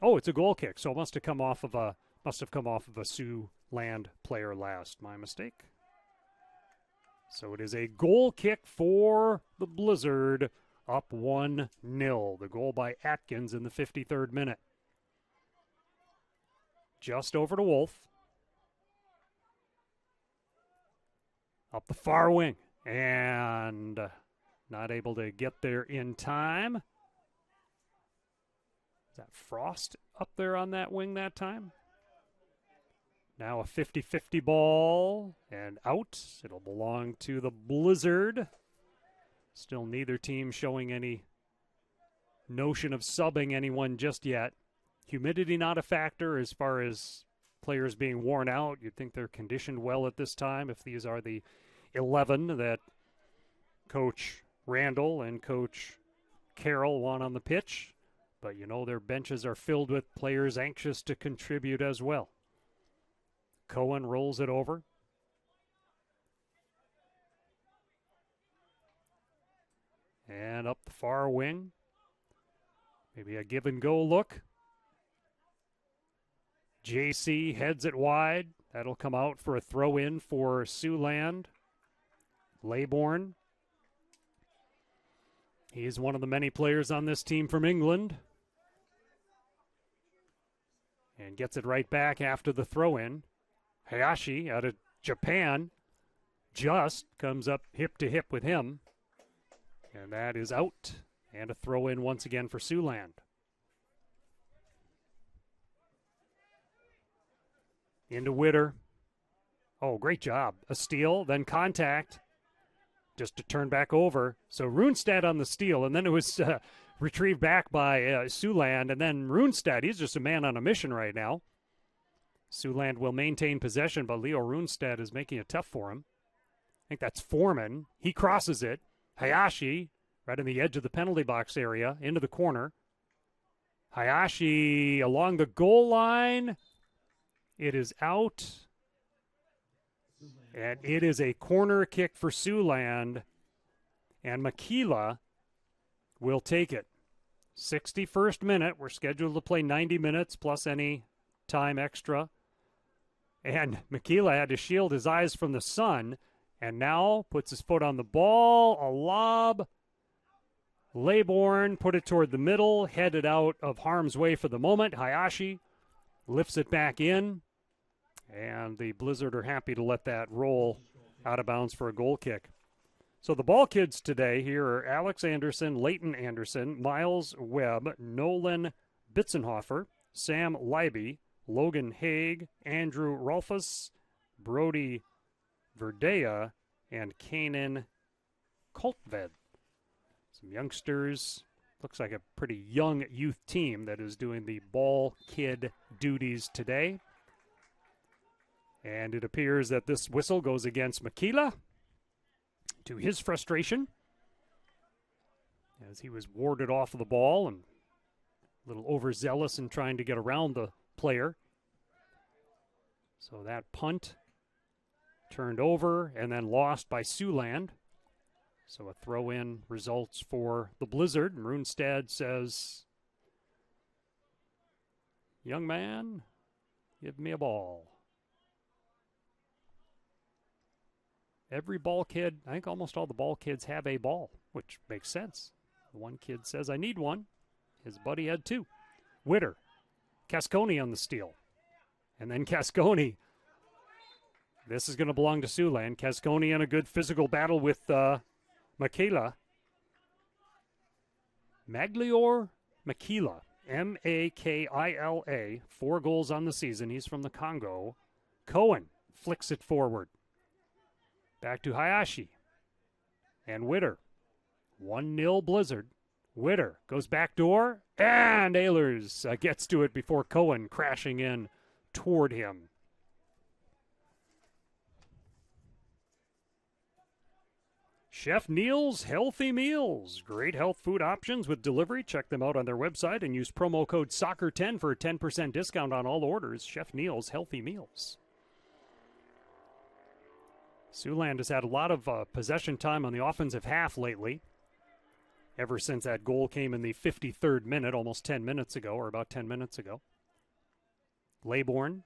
Oh, it's a goal kick, so it must have come off of a Siouxland player last. My mistake. So it is a goal kick for the Blizzard, up 1-0. The goal by Atkins in the 53rd minute. Just over to Wolf. Up the far wing. And not able to get there in time. Is that Frost up there on that wing that time? Now a 50-50 ball and out. It'll belong to the Blizzard. Still neither team showing any notion of subbing anyone just yet. Humidity not a factor as far as players being worn out. You'd think they're conditioned well at this time if these are the 11 that Coach Randall and Coach Carroll want on the pitch. But you know their benches are filled with players anxious to contribute as well. Cohen rolls it over. And up the far wing. Maybe a give and go look. JC heads it wide. That'll come out for a throw in for Siouxland. Laybourne. He's one of the many players on this team from England. And gets it right back after the throw in. Hayashi out of Japan just comes up hip to hip with him. And that is out. And a throw in once again for Siouxland. Into Witter. Oh, great job. A steal, then contact. Just to turn back over. So Runestad on the steal, and then it was retrieved back by Siouxland, and then Runestad, he's just a man on a mission right now. Siouxland will maintain possession, but Leo Runestad is making it tough for him. I think that's Foreman. He crosses it. Hayashi, right on the edge of the penalty box area, into the corner. Hayashi along the goal line. It is out. And it is a corner kick for Siouxland. And Makila will take it. 61st minute. We're scheduled to play 90 minutes plus any time extra. And Makila had to shield his eyes from the sun. And now puts his foot on the ball. A lob. Laybourne put it toward the middle. Headed out of harm's way for the moment. Hayashi lifts it back in. And the Blizzard are happy to let that roll out of bounds for a goal kick. So the ball kids today here are Alex Anderson, Leighton Anderson, Miles Webb, Nolan Bitzenhofer, Sam Leiby, Logan Haig, Andrew Rolfus, Brody Verdea, and Kanan Koltved. Some youngsters. Looks like a pretty young youth team that is doing the ball kid duties today. And it appears that this whistle goes against Makila, to his frustration, as he was warded off of the ball and a little overzealous in trying to get around the player. So that punt turned over and then lost by Siouxland. So a throw-in results for the Blizzard. Runestad says, "Young man, give me a ball." Every ball kid, I think almost all the ball kids have a ball, which makes sense. One kid says, "I need one." His buddy had two. Witter, Cascone on the steal. And then Cascone. This is going to belong to Siouxland. Cascone in a good physical battle with Makila. Maglior Makila, Makila, 4 goals on the season. He's from the Congo. Cohen flicks it forward. Back to Hayashi. And Witter. 1-0 Blizzard. Witter goes back door. And Ehlers gets to it before Cohen crashing in toward him. Chef Neal's Healthy Meals. Great health food options with delivery. Check them out on their website and use promo code SOCCER10 for a 10% discount on all orders. Chef Neal's Healthy Meals. Siouxland has had a lot of possession time on the offensive half lately. ever since that goal came in the 53rd minute, almost 10 minutes ago, or about 10 minutes ago. Laybourne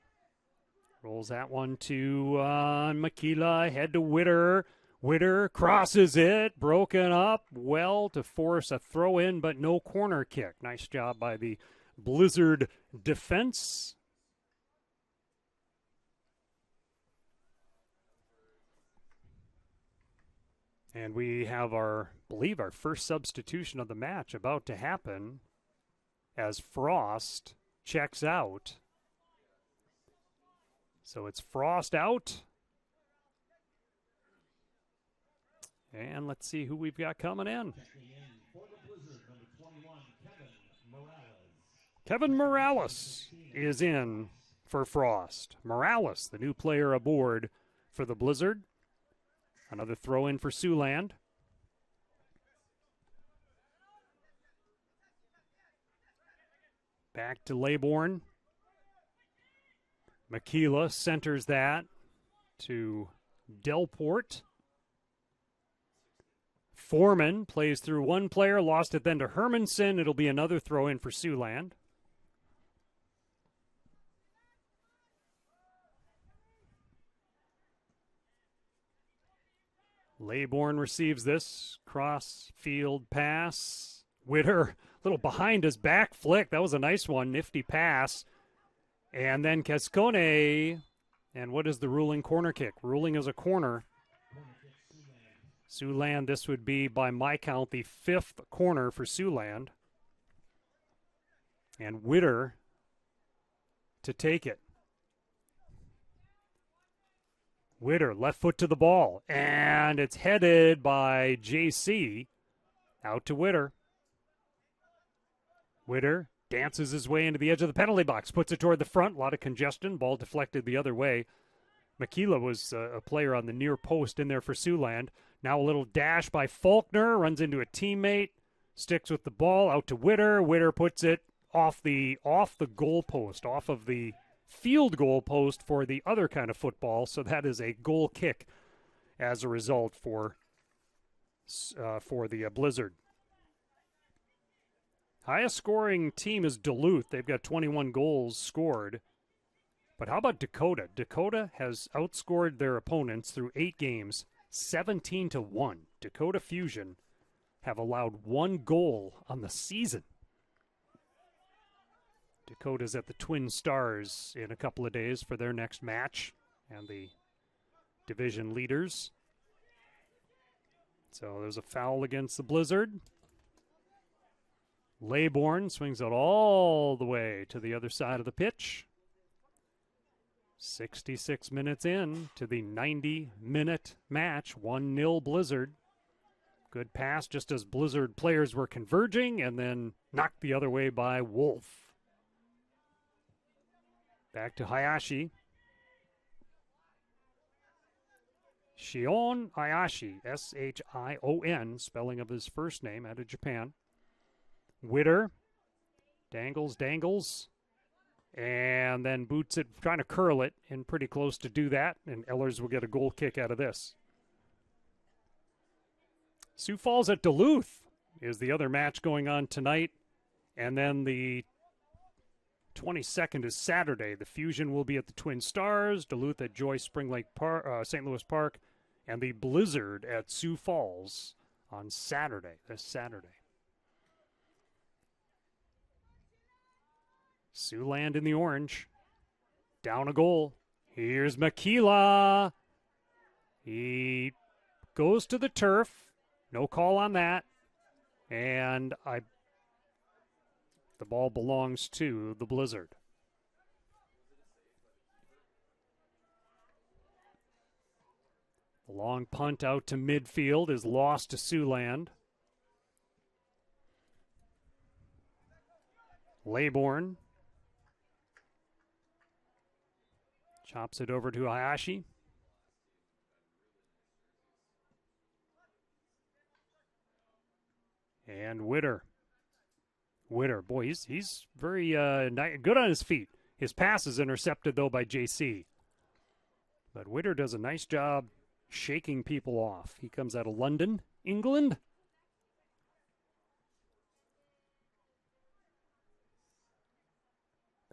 rolls that one to Makila, head to Witter. Witter crosses it, broken up, well to force a throw-in, but no corner kick. Nice job by the Blizzard defense. And we have our first substitution of the match about to happen as Frost checks out. So it's Frost out. And let's see who we've got coming in. Kevin Morales is in for Frost. Morales, the new player aboard for the Blizzard. Another throw in for Siouxland. Back to Laybourne. Makila centers that to Delport. Foreman plays through one player, lost it then to Hermanson. It'll be another throw in for Siouxland. Laybourne receives this cross-field pass. Witter, a little behind his back flick. That was a nice one, nifty pass. And then Cascone, and what is the ruling corner kick? Ruling is a corner. Siouxland, this would be, by my count, the 5th corner for Siouxland. And Witter to take it. Witter, left foot to the ball, and it's headed by JC out to Witter. Witter dances his way into the edge of the penalty box, puts it toward the front, a lot of congestion, ball deflected the other way. Makila was a player on the near post in there for Siouxland. Now a little dash by Faulkner, runs into a teammate, sticks with the ball, out to Witter. Witter puts it off the goal post, off of the field goal post for the other kind of football, so that is a goal kick as a result for the Blizzard. Highest scoring team is Duluth. They've got 21 goals scored. But how about Dakota? Dakota has outscored their opponents through 8 games, 17-1. Dakota Fusion have allowed 1 goal on the season. Dakota's at the Twin Stars in a couple of days for their next match, and the division leaders. So there's a foul against the Blizzard. Laybourne swings it all the way to the other side of the pitch. 66 minutes in to the 90-minute match, 1-0 Blizzard. Good pass just as Blizzard players were converging, and then knocked the other way by Wolf. Back to Hayashi. Shion Hayashi, S-H-I-O-N, spelling of his first name, out of Japan. Witter dangles, and then boots it, trying to curl it, and pretty close to do that, and Ehlers will get a goal kick out of this. Sioux Falls at Duluth is the other match going on tonight, and then the 22nd is Saturday. The Fusion will be at the Twin Stars, Duluth at Joyce Spring Lake Park, St. Louis Park, and the Blizzard at Sioux Falls on this Saturday. Siouxland in the orange. Down a goal. Here's Makila. He goes to the turf. No call on that. And the ball belongs to the Blizzard. The long punt out to midfield is lost to Siouxland. Laybourne chops it over to Hayashi. And Witter, boy, he's very good on his feet. His pass is intercepted, though, by JC. But Witter does a nice job shaking people off. He comes out of London, England.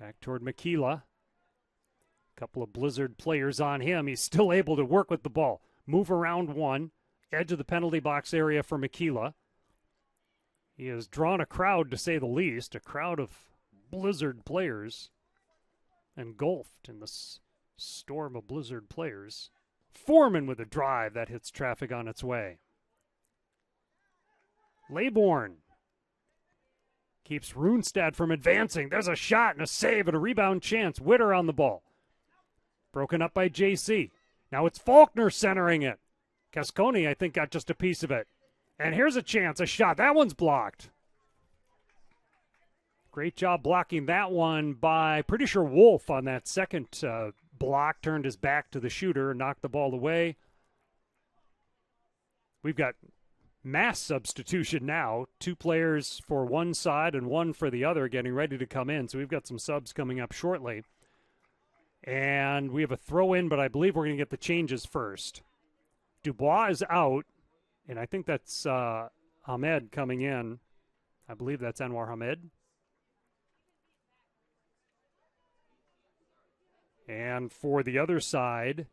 Back toward Makila. Couple of Blizzard players on him. He's still able to work with the ball. Move around one. Edge of the penalty box area for Makila. He has drawn a crowd, to say the least. A crowd of Blizzard players. Engulfed in this storm of Blizzard players. Foreman with a drive that hits traffic on its way. Laybourne keeps Runestad from advancing. There's a shot and a save and a rebound chance. Witter on the ball. Broken up by JC. Now it's Faulkner centering it. Casconi, I think, got just a piece of it. And here's a chance, a shot. That one's blocked. Great job blocking that one by, pretty sure, Wolf on that second block. Turned his back to the shooter and knocked the ball away. We've got mass substitution now. 2 players for one side and 1 for the other getting ready to come in. So we've got some subs coming up shortly. And we have a throw in, but I believe we're going to get the changes first. Dubois is out, and I think that's Hamed coming in. I believe that's Anwar Hamed. And for the other side,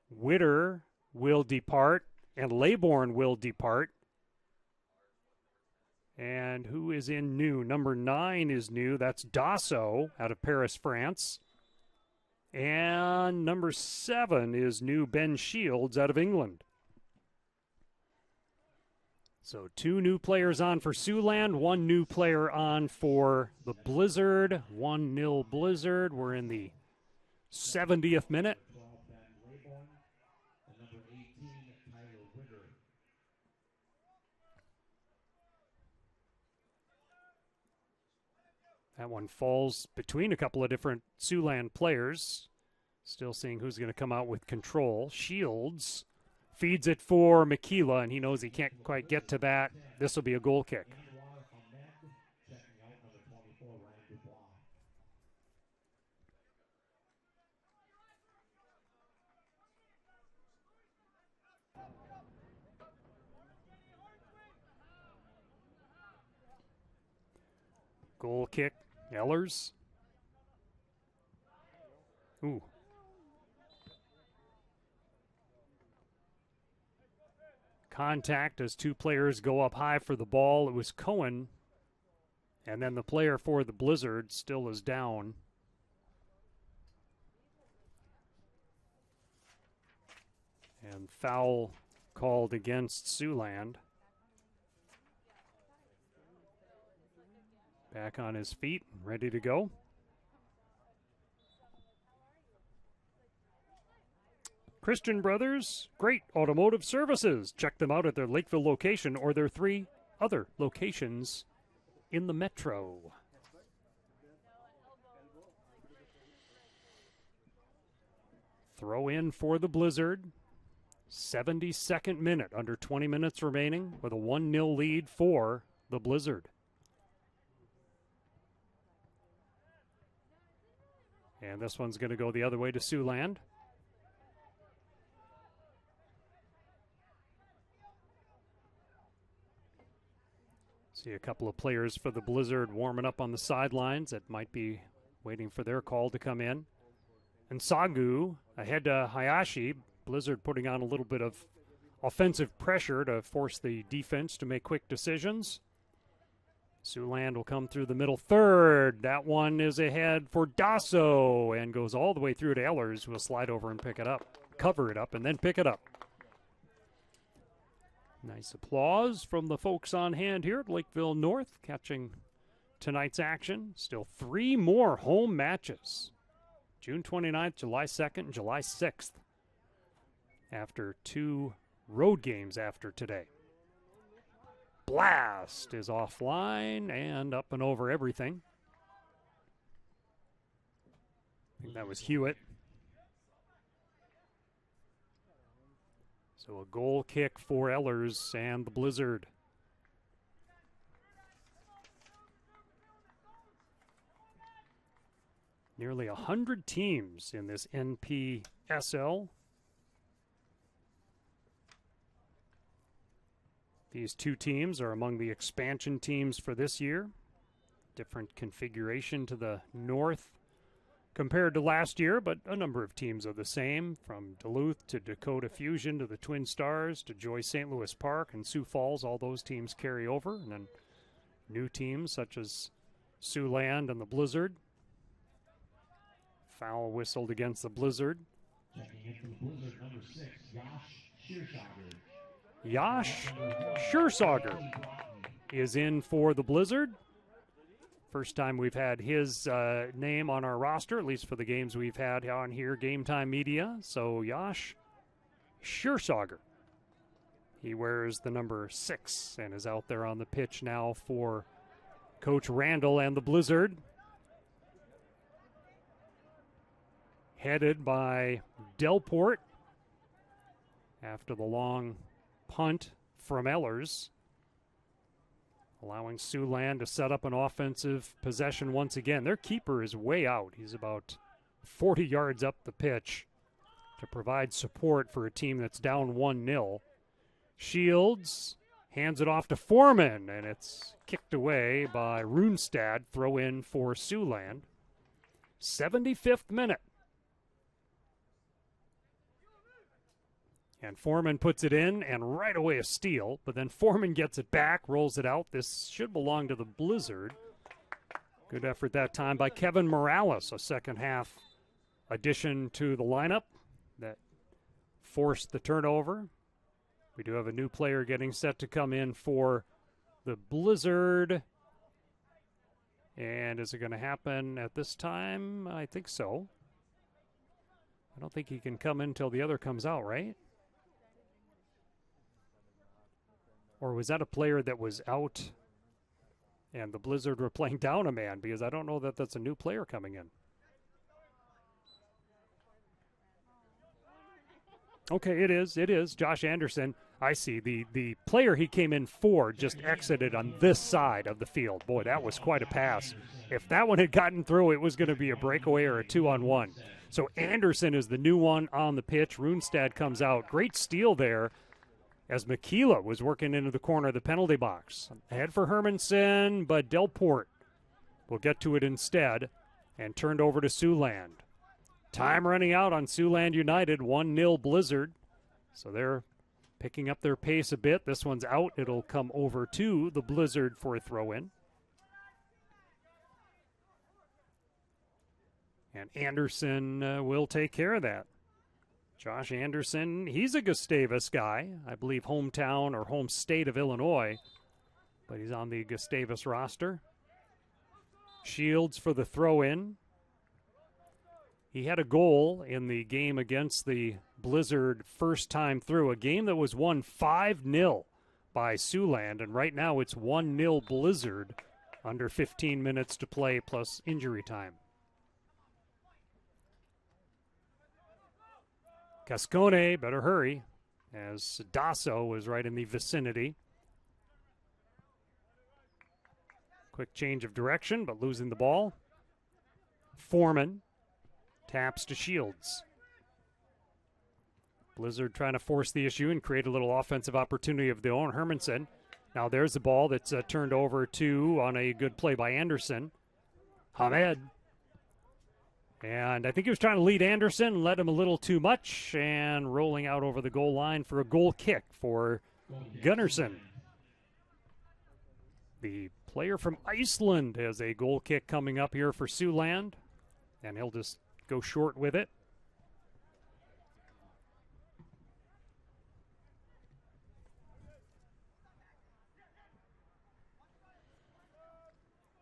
Witter will depart, and Laybourne will depart. And who is in new? Number 9 is new. That's Dasso out of Paris, France. And number 7 is new, Ben Shields out of England. So 2 new players on for Siouxland, 1 new player on for the Blizzard. 1-0 Blizzard. We're in the 70th minute. That one falls between a couple of different Siouxland players. Still seeing who's going to come out with control. Shields feeds it for Makila, and he knows he can't quite get to that. This will be a goal kick. Goal kick. Ellers. Ooh. Contact as 2 players go up high for the ball. It was Cohen. And then the player for the Blizzard still is down. And foul called against Siouxland. Back on his feet, ready to go. Christian Brothers, great automotive services. Check them out at their Lakeville location or their 3 other locations in the metro. Throw in for the Blizzard. 72nd minute, under 20 minutes remaining, with a 1-0 lead for the Blizzard. And this one's going to go the other way to Siouxland. See a couple of players for the Blizzard warming up on the sidelines that might be waiting for their call to come in. And Sagu ahead to Hayashi. Blizzard putting on a little bit of offensive pressure to force the defense to make quick decisions. Siouxland will come through the middle third. That one is ahead for Dasso and goes all the way through to Ellers, who will slide over and pick it up. Cover it up and then pick it up. Nice applause from the folks on hand here at Lakeville North, catching tonight's action. Still 3 more home matches. June 29th, July 2nd, and July 6th. After 2 road games after today. Blast is offline and up and over everything. I think that was Hewitt. So a goal kick for Ellers and the Blizzard. Nearly 100 teams in this NPSL. These 2 teams are among the expansion teams for this year. Different configuration to the north compared to last year, but a number of teams are the same, from Duluth to Dakota Fusion to the Twin Stars to Joy St. Louis Park and Sioux Falls. All those teams carry over, and then new teams such as Siouxland and the Blizzard. Foul whistled against the Blizzard. Checking in for the Blizzard, number 6, Josh Schersager is in for the Blizzard. First time we've had his name on our roster, at least for the games we've had on here, Game Time Media. So Josh Schersager. He wears the number 6 and is out there on the pitch now for Coach Randall and the Blizzard. Headed by Delport after the long punt from Ehlers, allowing Siouxland to set up an offensive possession once again. Their keeper is way out. He's about 40 yards up the pitch to provide support for a team that's down 1-0. Shields hands it off to Foreman, and it's kicked away by Runestad. Throw in for Siouxland. 75th minute. And Foreman puts it in, and right away a steal. But then Foreman gets it back, rolls it out. This should belong to the Blizzard. Good effort that time by Kevin Morales, a second-half addition to the lineup that forced the turnover. We do have a new player getting set to come in for the Blizzard. And is it going to happen at this time? I think so. I don't think he can come in until the other comes out, right? Or was that a player that was out and the Blizzard were playing down a man? Because I don't know that that's a new player coming in. Okay, it is. It is. Josh Anderson. I see. The player he came in for just exited on this side of the field. Boy, that was quite a pass. If that one had gotten through, it was going to be a breakaway or a 2-on-1. So Anderson is the new one on the pitch. Runestad comes out. Great steal there as Makila was working into the corner of the penalty box. Ahead for Hermanson, but Delport will get to it instead and turned over to Siouxland. Time running out on Siouxland United, 1-0 Blizzard. So they're picking up their pace a bit. This one's out. It'll come over to the Blizzard for a throw-in. And Anderson will take care of that. Josh Anderson, he's a Gustavus guy. I believe hometown or home state of Illinois. But he's on the Gustavus roster. Shields for the throw-in. He had a goal in the game against the Blizzard first time through, a game that was won 5-0 by Siouxland, and right now it's 1-0 Blizzard under 15 minutes to play plus injury time. Cascone better hurry as Dasso is right in the vicinity. Quick change of direction, but losing the ball. Foreman taps to Shields. Blizzard trying to force the issue and create a little offensive opportunity of their own. Hermanson. Now there's the ball that's turned over to on a good play by Anderson. Hamed. And I think he was trying to lead Anderson, led him a little too much, and rolling out over the goal line for a goal kick for Gunnarsson. The player from Iceland has a goal kick coming up here for Siouxland, and he'll just go short with it.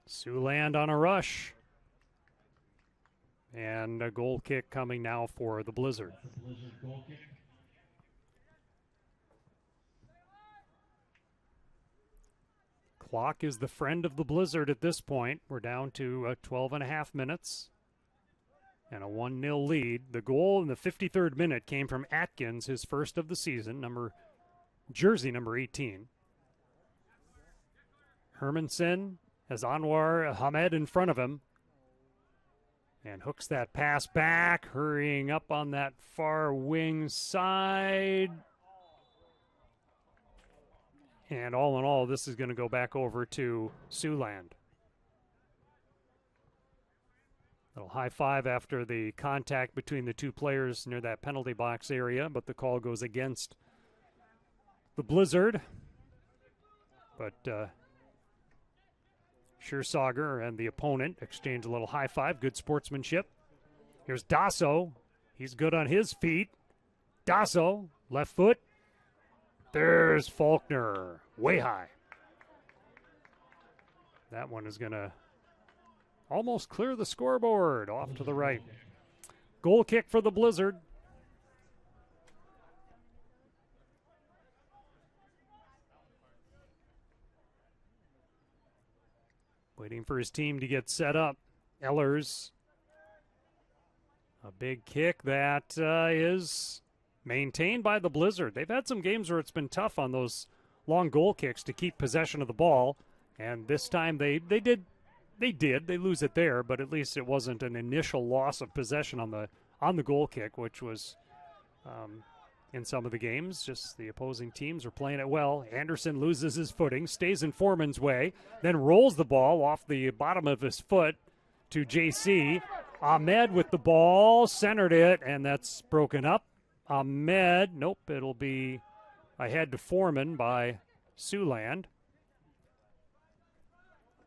Siouxland on a rush. And a goal kick coming now for the Blizzard. Clock is the friend of the Blizzard at this point. We're down to 12 and a half minutes and a 1-0 lead. The goal in the 53rd minute came from Atkins, his first of the season, jersey number 18. Hermanson has Anwar Hamed in front of him. And hooks that pass back, hurrying up on that far wing side. And all in all, this is going to go back over to Siouxland. Little high five after the contact between the two players near that penalty box area, but the call goes against the Blizzard. But Schersauger and the opponent exchange a little high five. Good sportsmanship. Here's Dasso. He's good on his feet. Dasso, left foot. There's Faulkner, way high. That one is going to almost clear the scoreboard off to the right. Goal kick for the Blizzard. Waiting for his team to get set up. Ehlers. A big kick that is maintained by the Blizzard. They've had some games where it's been tough on those long goal kicks to keep possession of the ball. And this time they did. They lose it there, but at least it wasn't an initial loss of possession on the goal kick, which was in some of the games. Just the opposing teams are playing it well. Anderson loses his footing, stays in Foreman's way, then rolls the ball off the bottom of his foot to JC. Ahmed with the ball, centered it, and that's broken up. Ahmed, nope, it'll be ahead to Foreman by Siouxland.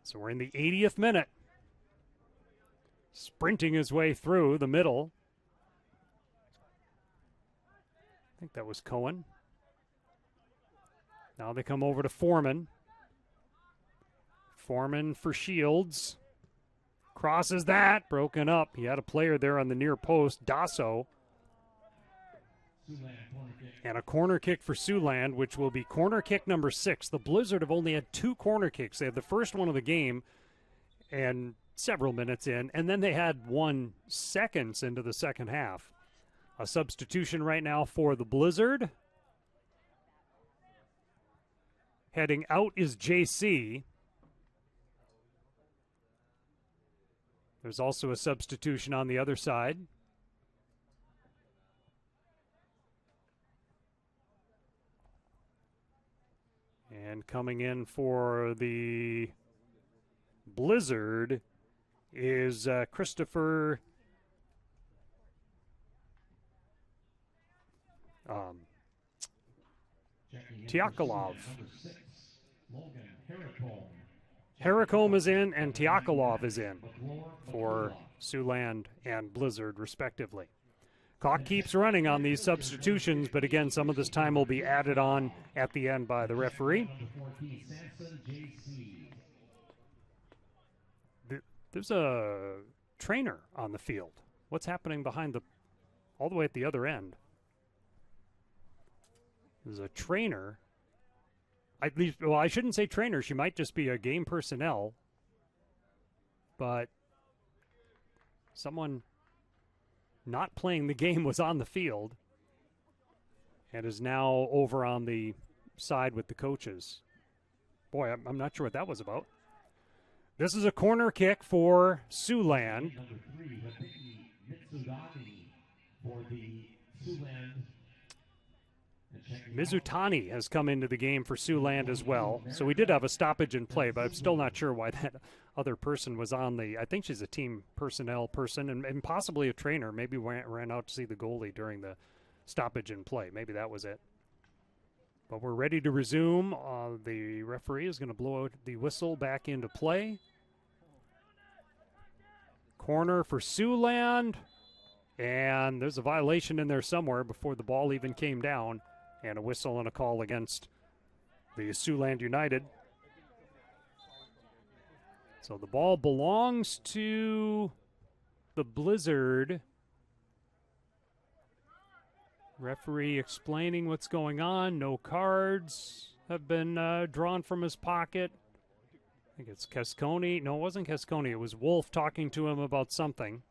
So we're in the 80th minute. Sprinting his way through the middle. I think that was Cohen. Now they come over to Foreman. Foreman for Shields. Crosses that, broken up. He had a player there on the near post, Dasso. And a corner kick for Siouxland, which will be corner kick number 6. The Blizzard have only had 2 corner kicks. They had the first one of the game and several minutes in, and then they had 1 seconds into the second half. A substitution right now for the Blizzard. Heading out is JC. There's also a substitution on the other side. And coming in for the Blizzard is Christopher Tiakolov. Harricombe is in and Tiakolov is in for Siouxland and Blizzard, respectively. Clock keeps running on these substitutions, but again, some of this time will be added on at the end by the referee. There's a trainer on the field. What's happening behind all the way at the other end? There's a trainer. I shouldn't say trainer. She might just be a game personnel. But someone not playing the game was on the field and is now over on the side with the coaches. Boy, I'm not sure what that was about. This is a corner kick for Siouxland. Mizutani has come into the game for Siouxland as well. So we did have a stoppage in play, but I'm still not sure why that other person was on I think she's a team personnel person and possibly a trainer. Maybe ran out to see the goalie during the stoppage in play. Maybe that was it. But we're ready to resume. The referee is going to blow out the whistle back into play. Corner for Siouxland. And there's a violation in there somewhere before the ball even came down. And a whistle and a call against the Siouxland United. So the ball belongs to the Blizzard. Referee explaining what's going on. No cards have been drawn from his pocket. I think it's Cascone. No, it wasn't Cascone. It was Wolf talking to him about something.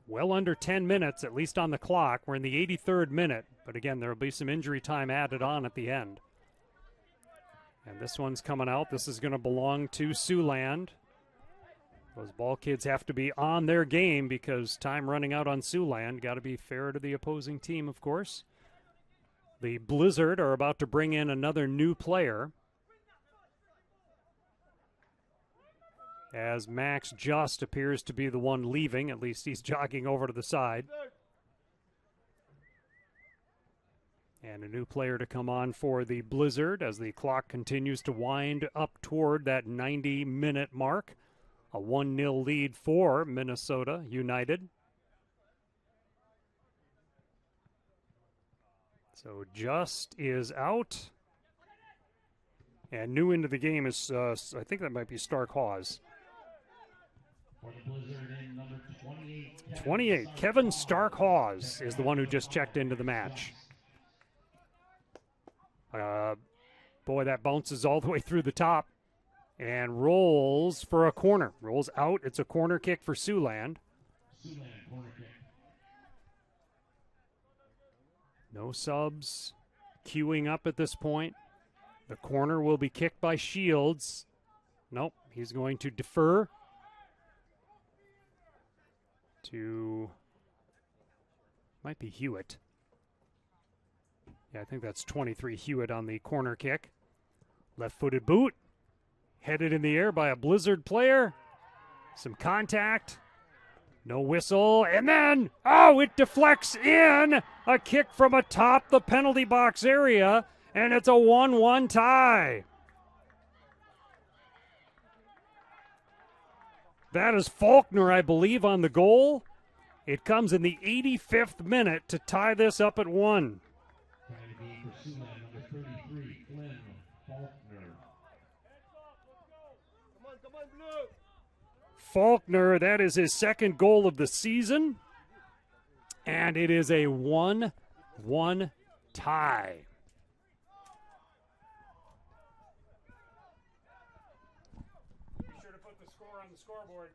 Well under 10 minutes, at least on the clock. We're in the 83rd minute. But again, there will be some injury time added on at the end. And this one's coming out. This is going to belong to Siouxland. Those ball kids have to be on their game because time running out on Siouxland. Got to be fair to the opposing team, of course. The Blizzard are about to bring in another new player. as Max Just appears to be the one leaving. At least he's jogging over to the side. And a new player to come on for the Blizzard as the clock continues to wind up toward that 90-minute mark. A 1-0 lead for Minnesota United. So Just is out. And new into the game is, I think that might be Stark Hawes. For the Blizzard in number 28, Kevin Stark Hawes is the one who just checked into the match. Boy, that bounces all the way through the top and rolls for a corner. Rolls out. It's a corner kick for Siouxland. Siouxland corner kick. No subs. Queuing up at this point. The corner will be kicked by Shields. Nope, he's going to defer to, might be Hewitt. Yeah, I think that's 23 Hewitt on the corner kick. Left-footed boot. Headed in the air by a Blizzard player. Some contact. No whistle. And then, oh, it deflects in. A kick from atop the penalty box area. And it's a 1-1 tie. That is Faulkner, I believe, on the goal. It comes in the 85th minute to tie this up at 1. Trying to be for Siouxland, number 33, Flynn Faulkner. Come on, Blue. Faulkner, that is his second goal of the season. And it is a 1-1 tie. Be sure to put the score on the scoreboard.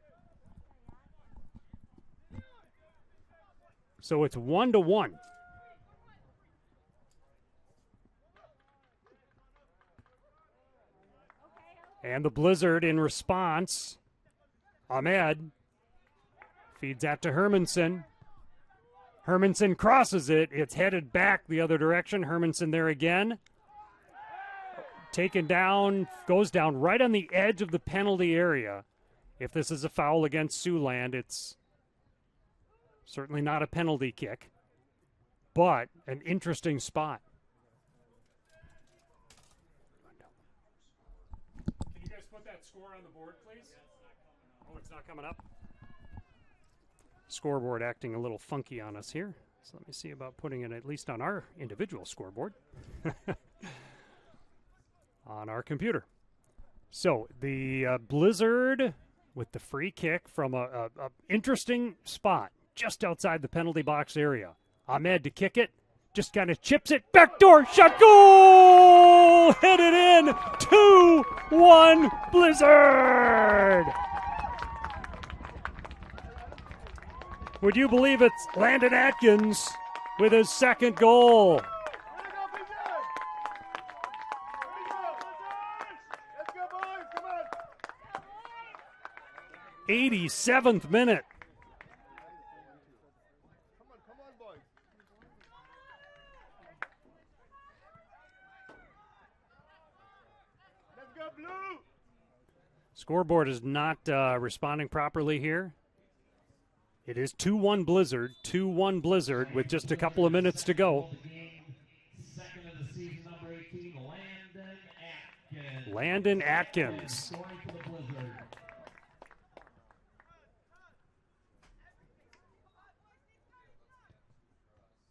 So it's 1-1. And the Blizzard in response. Ahmed feeds that to Hermanson. Hermanson crosses it. It's headed back the other direction. Hermanson there again. Taken down, goes down right on the edge of the penalty area. If this is a foul against Siouxland, it's certainly not a penalty kick, but an interesting spot. Can you guys put that score on the board, please? Oh, it's not coming up. Scoreboard acting a little funky on us here. So let me see about putting it at least on our individual scoreboard. On our computer. So the Blizzard with the free kick from a interesting spot just outside the penalty box area. Ahmed to kick it. Just kind of chips it. Backdoor shot. Goal! Headed in. 2-1 Blizzard. Would you believe it's Landon Atkins with his second goal? 87th minute. Come on, boys. Let's go, Blue. Scoreboard is not responding properly here. It is 2-1 Blizzard, 2-1 Blizzard with just a couple of minutes to go. Second of the season, number 18, Landon Atkins. Landon Atkins. Scoring for the Blizzard.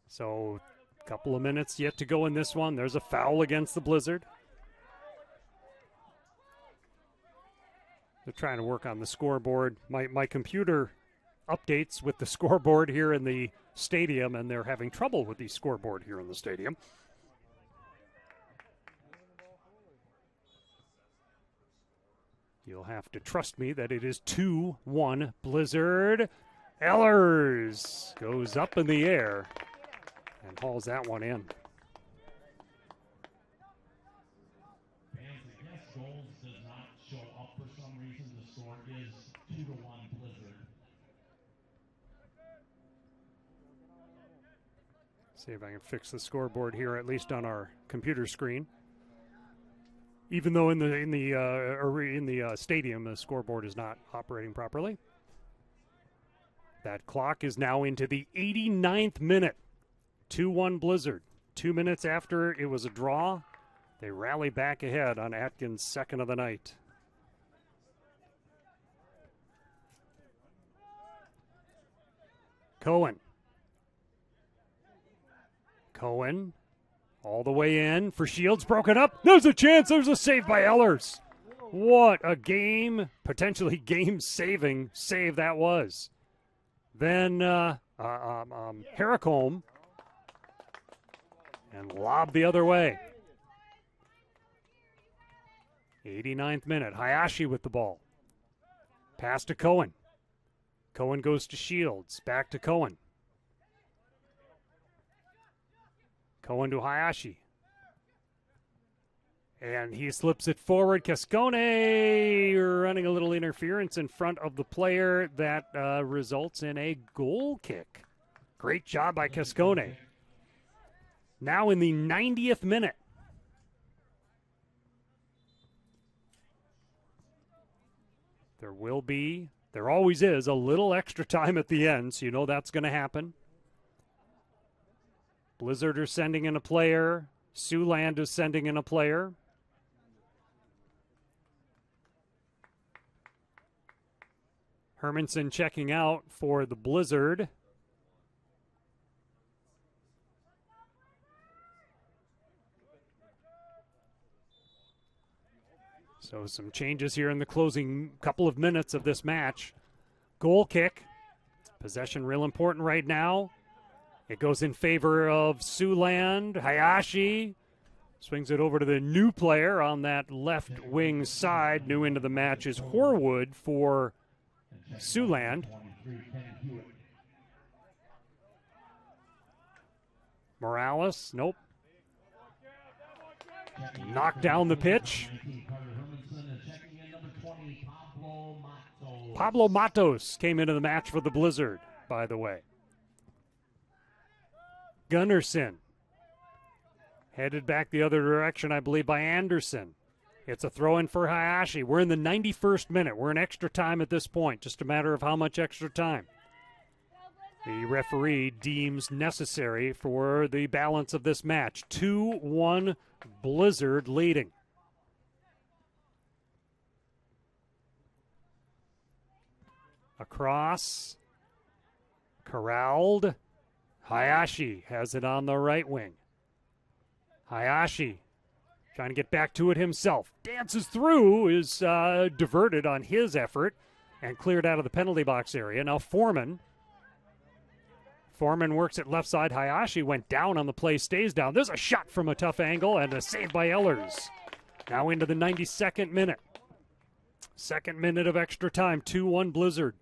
So a couple of minutes yet to go in this one. There's a foul against the Blizzard. They're trying to work on the scoreboard. My computer updates with the scoreboard here in the stadium, and they're having trouble with the scoreboard here in the stadium. You'll have to trust me that it is 2-1 Blizzard. Ellers goes up in the air and hauls that one in. Fans, I guess goals does not show up for some reason. The score is 2-1 Blizzard. See if I can fix the scoreboard here, at least on our computer screen. even though in the stadium the scoreboard is not operating properly. That clock is now into the 89th minute. 2-1 Blizzard. 2 minutes after it was a draw, they rally back ahead on Atkins' second of the night. Cohen all the way in for Shields, broken up. There's a chance. There's a save by Ellers. What a game, potentially game-saving save that was. Then Harricombe and lob the other way. 89th minute. Hayashi with the ball. Pass to Cohen. Cohen goes to Shields. Back to Cohen. Cohen to Hayashi. And he slips it forward. Cascone running a little interference in front of the player that results in a goal kick. Great job by Cascone. Now in the 90th minute. There always is a little extra time at the end, so you know that's going to happen. Blizzard are sending in a player. Siouxland is sending in a player. Hermanson checking out for the Blizzard. So some changes here in the closing couple of minutes of this match. Goal kick. Possession real important right now. It goes in favor of Siouxland. Hayashi swings it over to the new player on that left wing side. New into the match is Horwood for Siouxland. Morales, nope. Knocked down the pitch. Pablo Matos came into the match for the Blizzard, by the way. Gunnarsson headed back the other direction, I believe, by Anderson. It's a throw-in for Hayashi. We're in the 91st minute. We're in extra time at this point, just a matter of how much extra time the referee deems necessary for the balance of this match. 2-1 Blizzard leading. Across. Corralled. Hayashi has it on the right wing. Hayashi trying to get back to it himself. Dances through, is diverted on his effort and cleared out of the penalty box area. Now Foreman works at left side. Hayashi went down on the play, stays down. There's a shot from a tough angle and a save by Ellers. Now into the 92nd minute. Second minute of extra time. 2-1 Blizzard.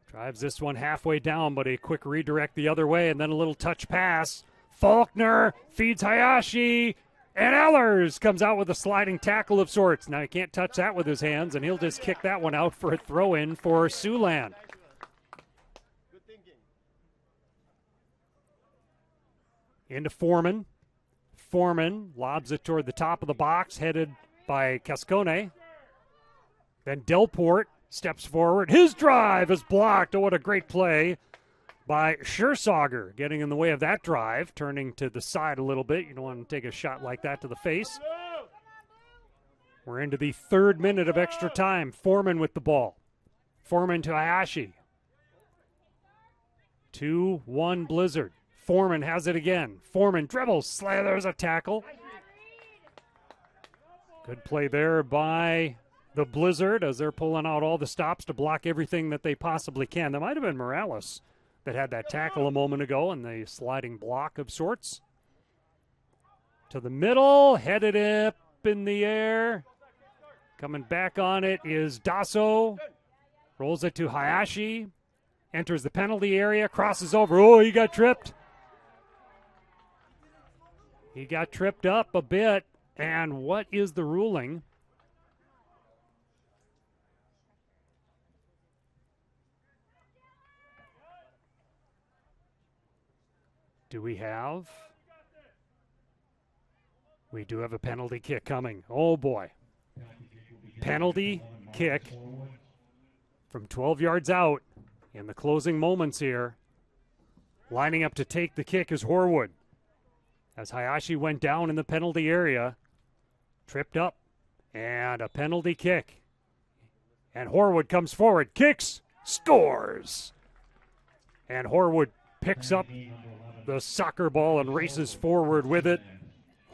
Drives this one halfway down, but a quick redirect the other way, and then a little touch pass. Faulkner feeds Hayashi, and Ellers comes out with a sliding tackle of sorts. Now he can't touch that with his hands, and he'll just kick that one out for a throw-in for Siouxland. Into Foreman. Foreman lobs it toward the top of the box, headed by Cascone. Then Delport steps forward. His drive is blocked. Oh, what a great play by Schersager, getting in the way of that drive, turning to the side a little bit. You don't want to take a shot like that to the face. We're into the third minute of extra time. Foreman with the ball. Foreman to Hayashi. 2-1 Blizzard. Foreman has it again. Foreman dribbles. There's a tackle. Good play there by the Blizzard as they're pulling out all the stops to block everything that they possibly can. That might have been Morales that had that tackle a moment ago and the sliding block of sorts. To the middle, headed up in the air. Coming back on it is Dasso. Rolls it to Hayashi. Enters the penalty area, crosses over. Oh, he got tripped. He got tripped up a bit. And what is the ruling? Do we have? We do have a penalty kick coming. Oh, boy. Penalty kick from 12 yards out in the closing moments here. Lining up to take the kick is Horwood. As Hayashi went down in the penalty area, tripped up, and a penalty kick. And Horwood comes forward, kicks, scores. And Horwood picks up the soccer ball and races forward with it.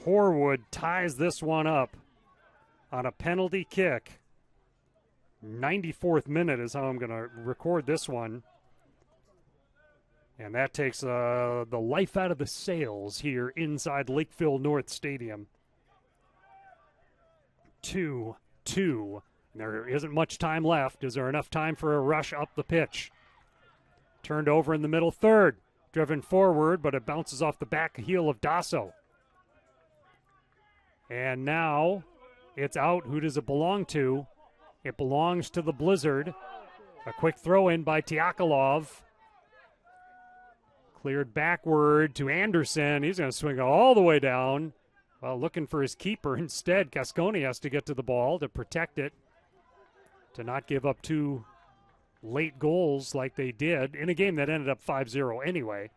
Horwood ties this one up on a penalty kick. 94th minute is how I'm going to record this one. And that takes the life out of the sails here inside Lakeville North Stadium. 2-2. There isn't much time left. Is there enough time for a rush up the pitch? Turned over in the middle third. Driven forward, but it bounces off the back heel of Dasso. And now it's out. Who does it belong to? It belongs to the Blizzard. A quick throw in by Tiakolov. Cleared backward to Anderson. He's going to swing it all the way down. Well, looking for his keeper. Instead, Cascone has to get to the ball to protect it, to not give up two late goals like they did in a game that ended up 5-0 anyway.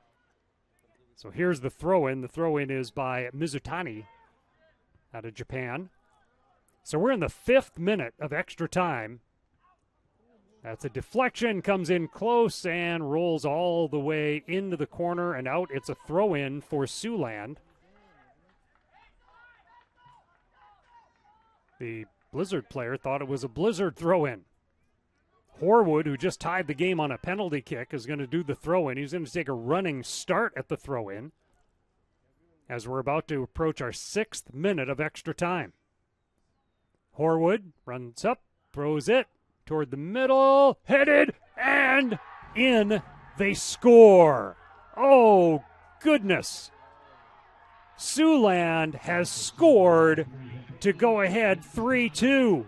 So here's the throw-in. The throw-in is by Mizutani out of Japan. So we're in the 5th minute of extra time. That's a deflection, comes in close and rolls all the way into the corner and out. It's a throw-in for Siouxland. The Blizzard player thought it was a Blizzard throw-in. Horwood, who just tied the game on a penalty kick, is going to do the throw-in. He's going to take a running start at the throw-in as we're about to approach our 6th minute of extra time. Horwood runs up, throws it toward the middle, headed, and in they score. Oh, goodness. Siouxland has scored to go ahead 3-2.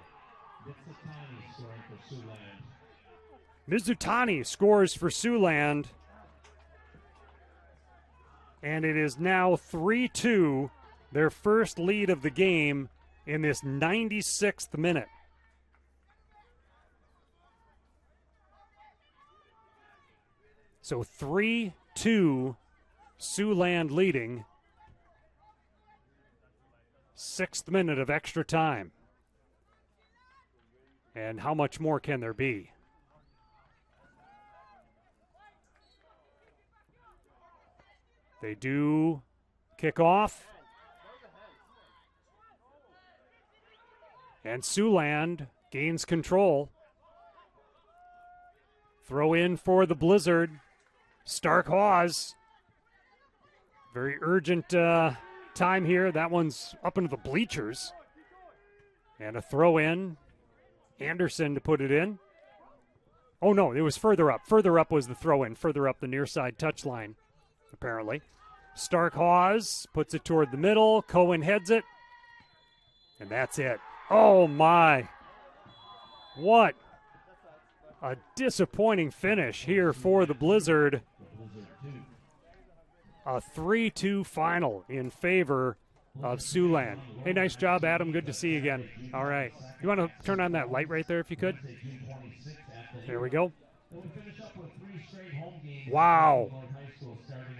Mizutani scores for Siouxland, and it is now 3-2, their first lead of the game in this 96th minute. So 3-2, Siouxland leading, 6th minute of extra time. And how much more can there be? They do kick off. And Siouxland gains control. Throw in for the Blizzard. Stark Hawes. Very urgent time here. That one's up into the bleachers. And a throw in. Anderson to put it in. Oh, no, it was further up. Further up was the throw in. Further up the near side touchline, apparently. Stark Hawes puts it toward the middle. Cohen heads it. And that's it. Oh, my. What a disappointing finish here for the Blizzard. A 3-2 final in favor of Siouxland. Hey, nice job, Adam. Good to see you again. All right. You want to turn on that light right there if you could? There we go. Wow.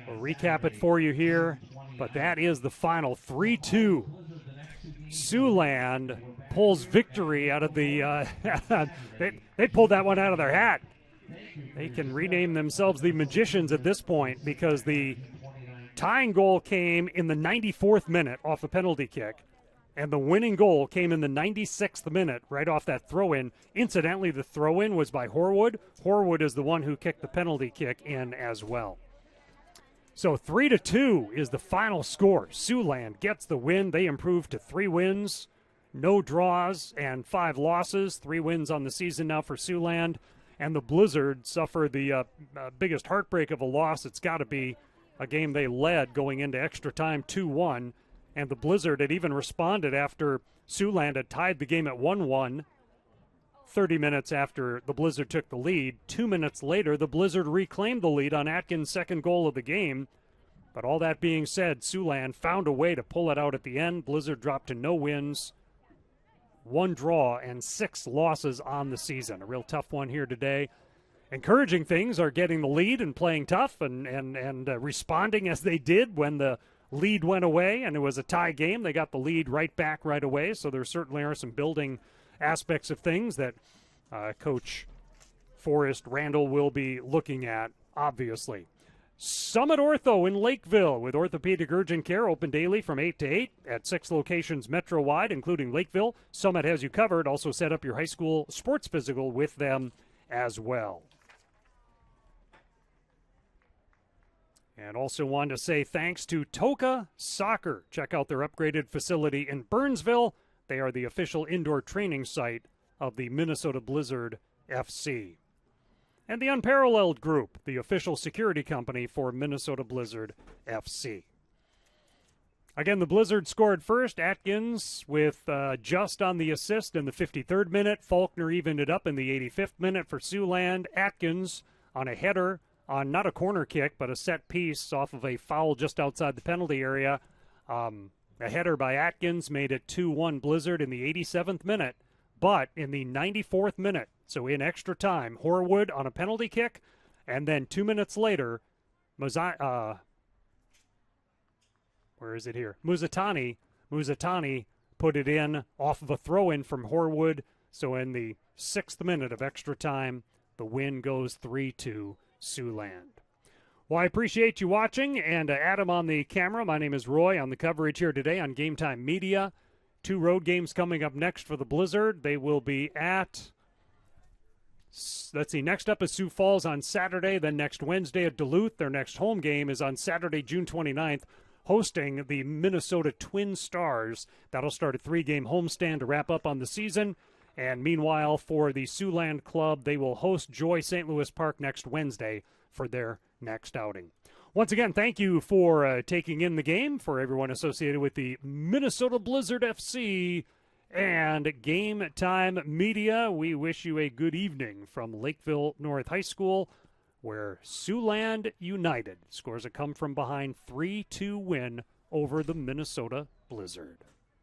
We'll recap it for you here, but that is the final 3-2. Siouxland pulls victory out of the they pulled that one out of their hat. They can rename themselves the Magicians at this point because the tying goal came in the 94th minute off a penalty kick, and the winning goal came in the 96th minute right off that throw-in. Incidentally, the throw-in was by Horwood. Horwood is the one who kicked the penalty kick in as well. So 3-2 is the final score. Siouxland gets the win. They improve to 3 wins, no draws, and 5 losses. 3 wins on the season now for Siouxland. And the Blizzard suffer the biggest heartbreak of a loss. It's got to be a game they led going into extra time 2-1. And the Blizzard had even responded after Siouxland had tied the game at 1-1. 30 minutes after the Blizzard took the lead. 2 minutes later, the Blizzard reclaimed the lead on Atkins' second goal of the game. But all that being said, Siouxland found a way to pull it out at the end. Blizzard dropped to no wins, 1 draw, and 6 losses on the season. A real tough one here today. Encouraging things are getting the lead and playing tough and responding as they did when the lead went away and it was a tie game. They got the lead right back right away, so there certainly are some building aspects of things that Coach Forrest Randall will be looking at, obviously. Summit Ortho in Lakeville with orthopedic urgent care open daily from 8 to 8 at 6 locations metro-wide, including Lakeville. Summit has you covered. Also set up your high school sports physical with them as well. And also wanted to say thanks to TOCA Soccer. Check out their upgraded facility in Burnsville. They are the official indoor training site of the Minnesota Blizzard FC. And the Unparalleled Group, the official security company for Minnesota Blizzard FC. Again, the Blizzard scored first. Atkins with just on the assist in the 53rd minute. Faulkner evened it up in the 85th minute for Siouxland. Atkins on a header on not a corner kick, but a set piece off of a foul just outside the penalty area. A header by Atkins made it 2-1 Blizzard in the 87th minute. But in the 94th minute, so in extra time, Horwood on a penalty kick, and then 2 minutes later, Muzatani put it in off of a throw-in from Horwood. So in the 6th minute of extra time, the win goes 3-2 Siouxland. Well, I appreciate you watching, and Adam on the camera. My name is Roy on the coverage here today on Game Time Media. 2 road games coming up next for the Blizzard. They will be at, let's see, next up is Sioux Falls on Saturday, then next Wednesday at Duluth. Their next home game is on Saturday, June 29th, hosting the Minnesota Twin Stars. That'll start a 3-game homestand to wrap up on the season. And meanwhile, for the Siouxland Club, they will host Joy St. Louis Park next Wednesday for their next outing. Once again, thank you for taking in the game, for everyone associated with the Minnesota Blizzard FC and Game Time Media. We wish you a good evening from Lakeville North High School, where Siouxland United scores a come-from-behind 3-2 win over the Minnesota Blizzard.